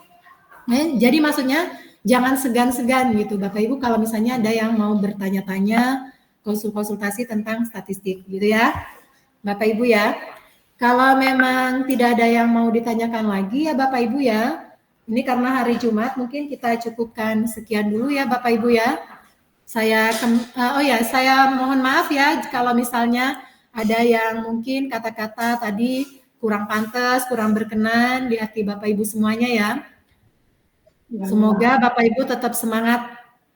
Jadi maksudnya jangan segan-segan gitu Bapak Ibu kalau misalnya ada yang mau bertanya-tanya, konsultasi tentang statistik gitu ya. Bapak Ibu ya. Kalau memang tidak ada yang mau ditanyakan lagi ya Bapak Ibu ya. Ini karena hari Jumat mungkin kita cukupkan sekian dulu ya Bapak Ibu ya. Saya mohon maaf ya kalau misalnya ada yang mungkin kata-kata tadi kurang pantas, kurang berkenan di hati Bapak Ibu semuanya ya. Semoga Bapak Ibu tetap semangat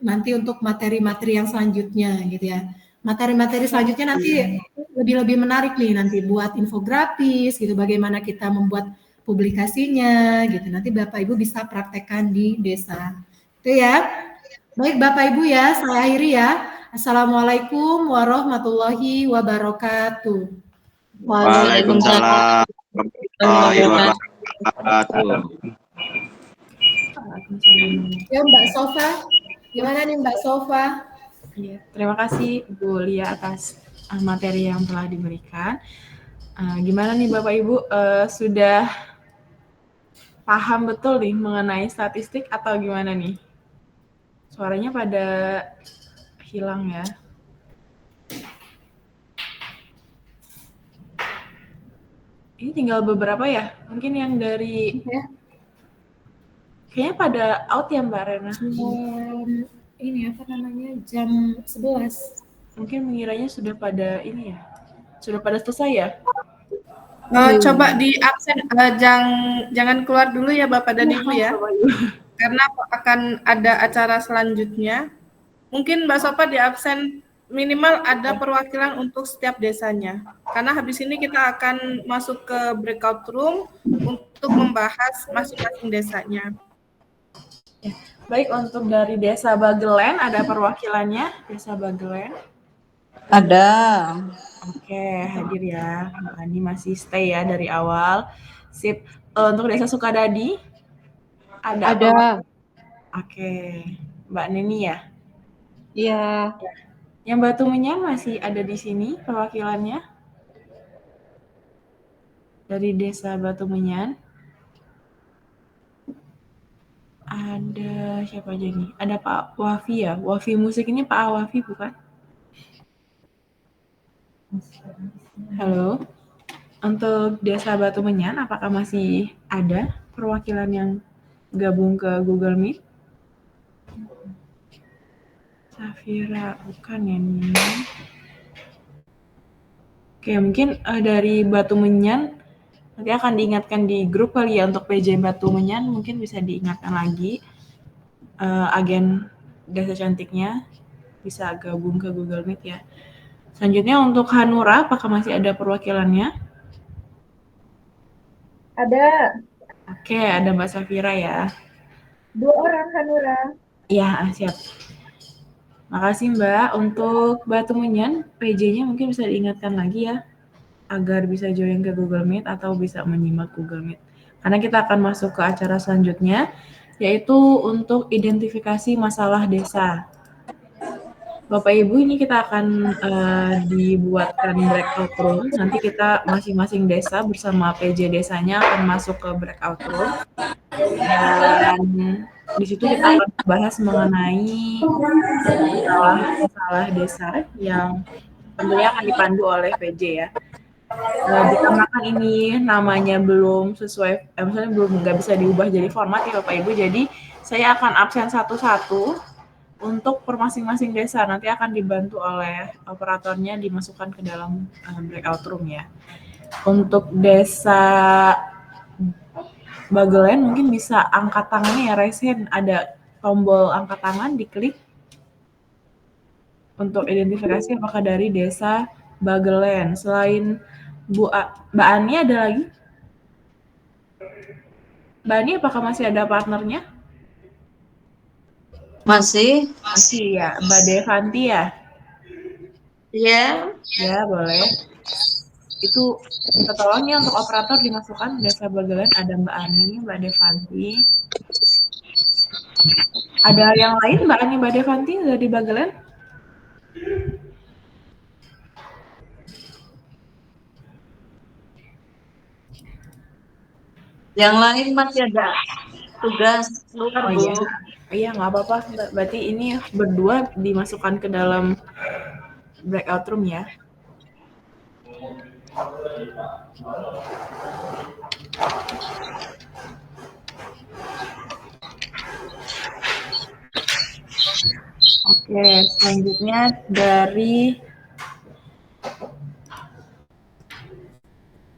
nanti untuk materi-materi yang selanjutnya gitu ya. Materi-materi selanjutnya nanti lebih menarik nih nanti buat infografis gitu, bagaimana kita membuat publikasinya gitu. Nanti Bapak Ibu bisa praktekkan di desa. Itu ya. Baik Bapak Ibu ya, saya akhiri ya. Assalamualaikum warahmatullahi wabarakatuh. Waalaikumsalam warahmatullahi wabarakatuh. Ya Mbak Sofa, gimana nih Mbak Sofa? Ya, terima kasih Bu Lia atas materi yang telah diberikan. Gimana nih Bapak Ibu, sudah paham betul nih mengenai statistik atau gimana nih? Suaranya pada hilang ya. Ini tinggal beberapa ya, mungkin yang dari kayaknya pada out ya Mbak Rena. Ini apa namanya jam 11. Mungkin mengiranya sudah pada ini ya, sudah pada selesai ya. Coba di absen, jangan keluar dulu ya Bapak dan Ibu ya, karena akan ada acara selanjutnya. Mungkin Mbak Sofa di absen minimal ada perwakilan untuk setiap desanya, karena habis ini kita akan masuk ke breakout room untuk membahas masing-masing desanya. Ya. Baik, untuk dari Desa Bagelen ada perwakilannya, Desa Bagelen? Ada. Oke, hadir ya. Mbak Ani masih stay ya dari awal. Sip. Untuk Desa Sukadadi? Ada. Oke. Mbak Neni ya? Iya. Yang Batu Menyan masih ada di sini perwakilannya? Dari Desa Batu Menyan? Ada siapa aja nih? Ada Pak Wafi ya? Wafi Musik ini Pak Wafi bukan? Halo. Untuk Desa Batu Menyan, apakah masih ada perwakilan yang gabung ke Google Meet? Safira, bukan ya nih. Oke, mungkin dari Batu Menyan nanti akan diingatkan di grup kali ya untuk PJ Batu Menyan, mungkin bisa diingatkan lagi agen Desa Cantiknya bisa gabung ke Google Meet ya. Selanjutnya untuk Hanura, apakah masih ada perwakilannya? Ada. Oke, ada Mbak Safira ya. 2 orang Hanura. Ya, siap. Makasih Mbak. Untuk Batu Menyan, PJ-nya mungkin bisa diingatkan lagi ya, agar bisa join ke Google Meet atau bisa menyimak Google Meet. Karena kita akan masuk ke acara selanjutnya, yaitu untuk identifikasi masalah desa. Bapak Ibu, ini kita akan dibuatkan breakout room. Nanti kita masing-masing desa bersama PJ desanya akan masuk ke breakout room. Dan di situ kita akan bahas mengenai masalah desa yang tentunya akan dipandu oleh PJ ya. Dikarenakan ini namanya belum sesuai, misalnya belum nggak bisa diubah jadi format ya Bapak Ibu, jadi saya akan absen satu-satu untuk per masing-masing desa nanti akan dibantu oleh operatornya dimasukkan ke dalam breakout room ya. Untuk desa Bagelen mungkin bisa angkat tangannya ya, raise hand, ada tombol angkat tangan, diklik untuk identifikasi apakah dari desa Bagelen. Selain Mbak Ani ada lagi? Mbak Ani apakah masih ada partnernya? Masih? Masih ya, Mbak Devanti ya? Iya. Ya, boleh. Itu minta tolong ya untuk operator dimasukkan desa Bagelen, ada Mbak Ani, Mbak Devanti. Ada yang lain Mbak Ani, Mbak Devanti dari Bagelen? Yang lain masih ada tugas luar, Oh Bu. iya, iya nggak apa-apa. Berarti ini berdua dimasukkan ke dalam breakout room ya. Oke, selanjutnya dari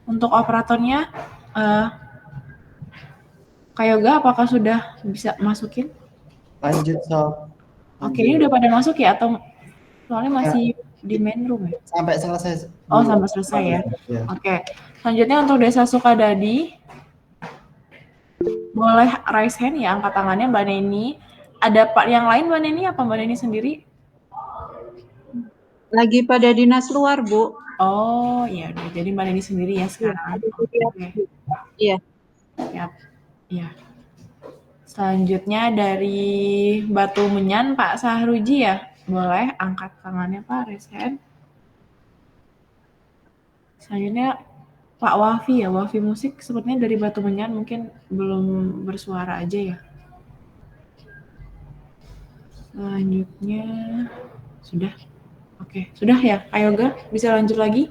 untuk operatornya, Kak Yoga apakah sudah bisa masukin? Lanjut, Sob. Oke, ini udah pada masuk ya atau soalnya masih di main room ya? Sampai selesai. Oh, sampai selesai ya. Ya. Oke, selanjutnya untuk desa Sukadadi, boleh raise hand ya, angkat tangannya Mbak Neni. Ada Pak yang lain Mbak Neni apa Mbak Neni sendiri? Lagi pada dinas luar, Bu. Oh, iya udah. Jadi Mbak Neni sendiri ya sekarang. Oke. Iya. Siap. Iya. Selanjutnya dari Batu Menyan Pak Sahruji ya. Boleh angkat tangannya Pak, raise hand. Selanjutnya Pak Wafi ya, Wafi Musik sepertinya dari Batu Menyan mungkin belum bersuara aja ya. Selanjutnya sudah. Oke, sudah ya Kak Yoga, bisa lanjut lagi?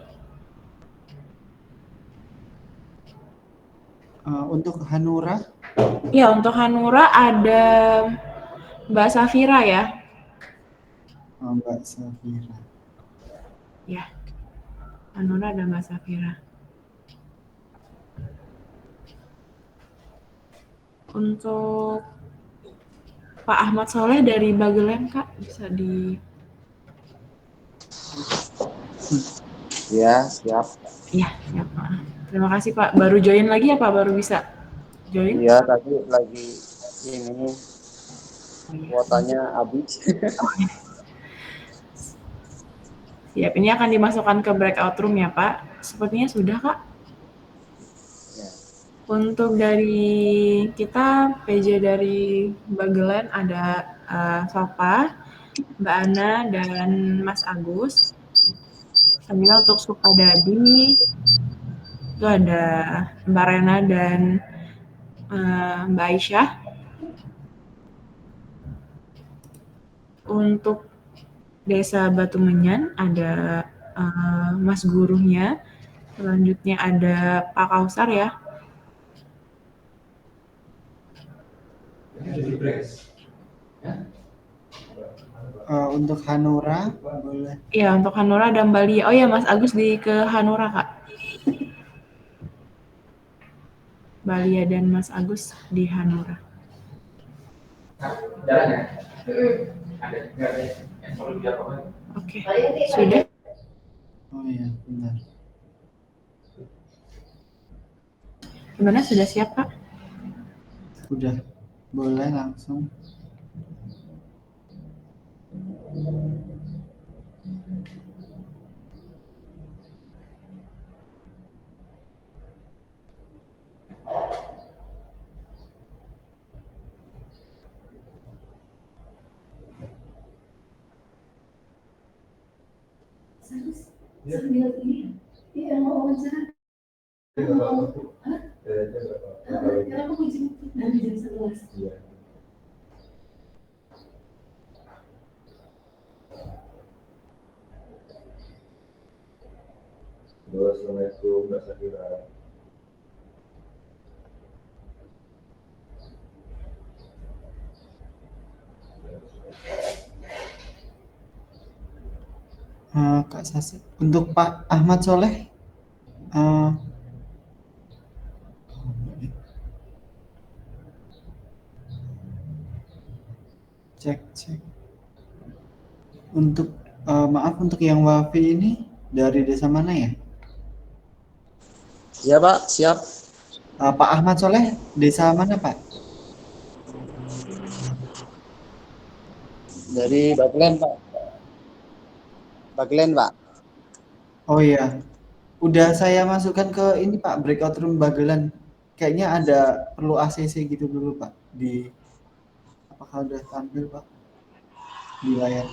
Untuk Hanura? Ya, untuk Hanura ada Mbak Safira ya. Mbak Safira. Ya, Hanura ada Mbak Safira. Untuk Pak Ahmad Soleh dari Bagelen, Kak, bisa di... Ya, siap. Iya, siap. Terima kasih Pak. Baru join lagi ya Pak? Baru bisa join? Iya, tadi lagi ini kuotanya habis. Siap, ini akan dimasukkan ke breakout room ya Pak. Sepertinya sudah Kak. Ya. Untuk dari kita, PJ dari Bagelen ada Sopa, Mbak Ana, dan Mas Agus. Selanjutnya untuk Sukadadi, itu ada Mbak Rena dan Mbak Aisyah. Untuk Desa Batu Menyan ada Mas Gurunya. Selanjutnya ada Pak Kausar ya. Untuk Hanura boleh. Ya, untuk Hanura ada Mbak Lia. Oh ya, Mas Agus ke Hanura, Kak. Mbak Lia dan Mas Agus di Hanura. Oke, sudah. Oh iya, benar. Gimana, sudah siap, Kak? Sudah, boleh langsung. Sambil ini, iya mau wawancara. Sekarang mau izin nanti jam 11. Assalamualaikum Mbak Safira. Kak Sasi. Untuk Pak Ahmad Soleh, cek. Untuk maaf, untuk yang Wafi ini dari desa mana ya? Iya Pak, siap. Pak Ahmad Soleh, desa mana Pak? Dari Bagelen Pak. Bagelen Pak. Oh iya, udah saya masukkan ke ini Pak, breakout room Bagelan. Kayaknya ada perlu ACC gitu dulu Pak. Apakah udah tampil Pak di layar?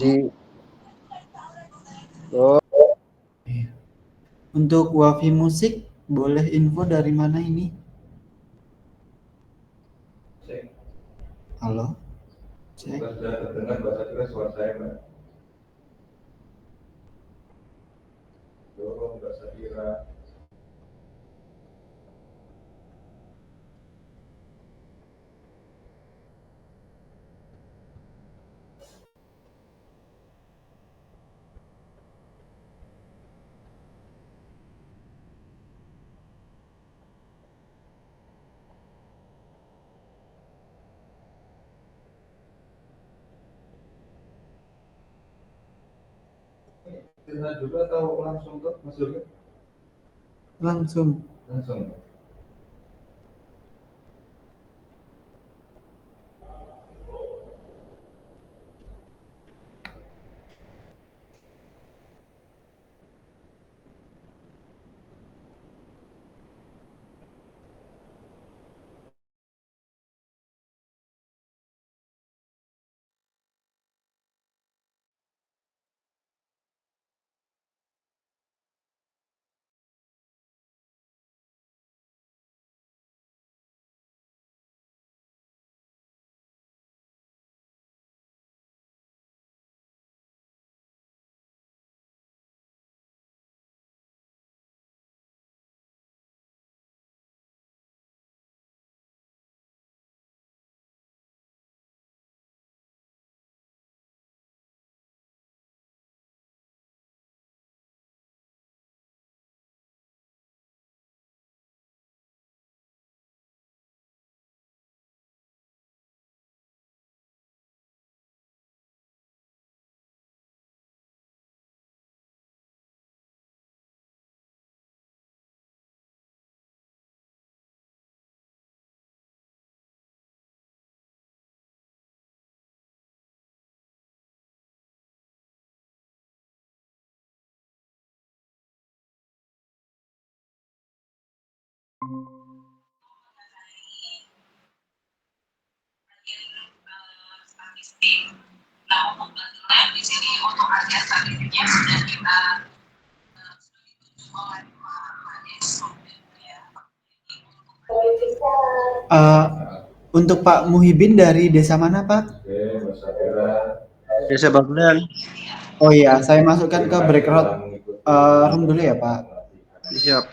Untuk Wafi musik, boleh info dari mana ini? Cek. Halo? Cek. Sudah terdengar bahasa kira suara saya, Mbak. Dorong bahasa kira. Dengar juga atau langsung tuh Mas Yoga? Langsung. Langsung. Nah, kebetulan di sini untuk harga statistiknya sudah kita Untuk Pak Muhibin dari desa mana Pak? Oke, bahasa kira. Desa Bagelen. Oh iya, saya masukkan ke breakout room dulu ya Pak. Siap.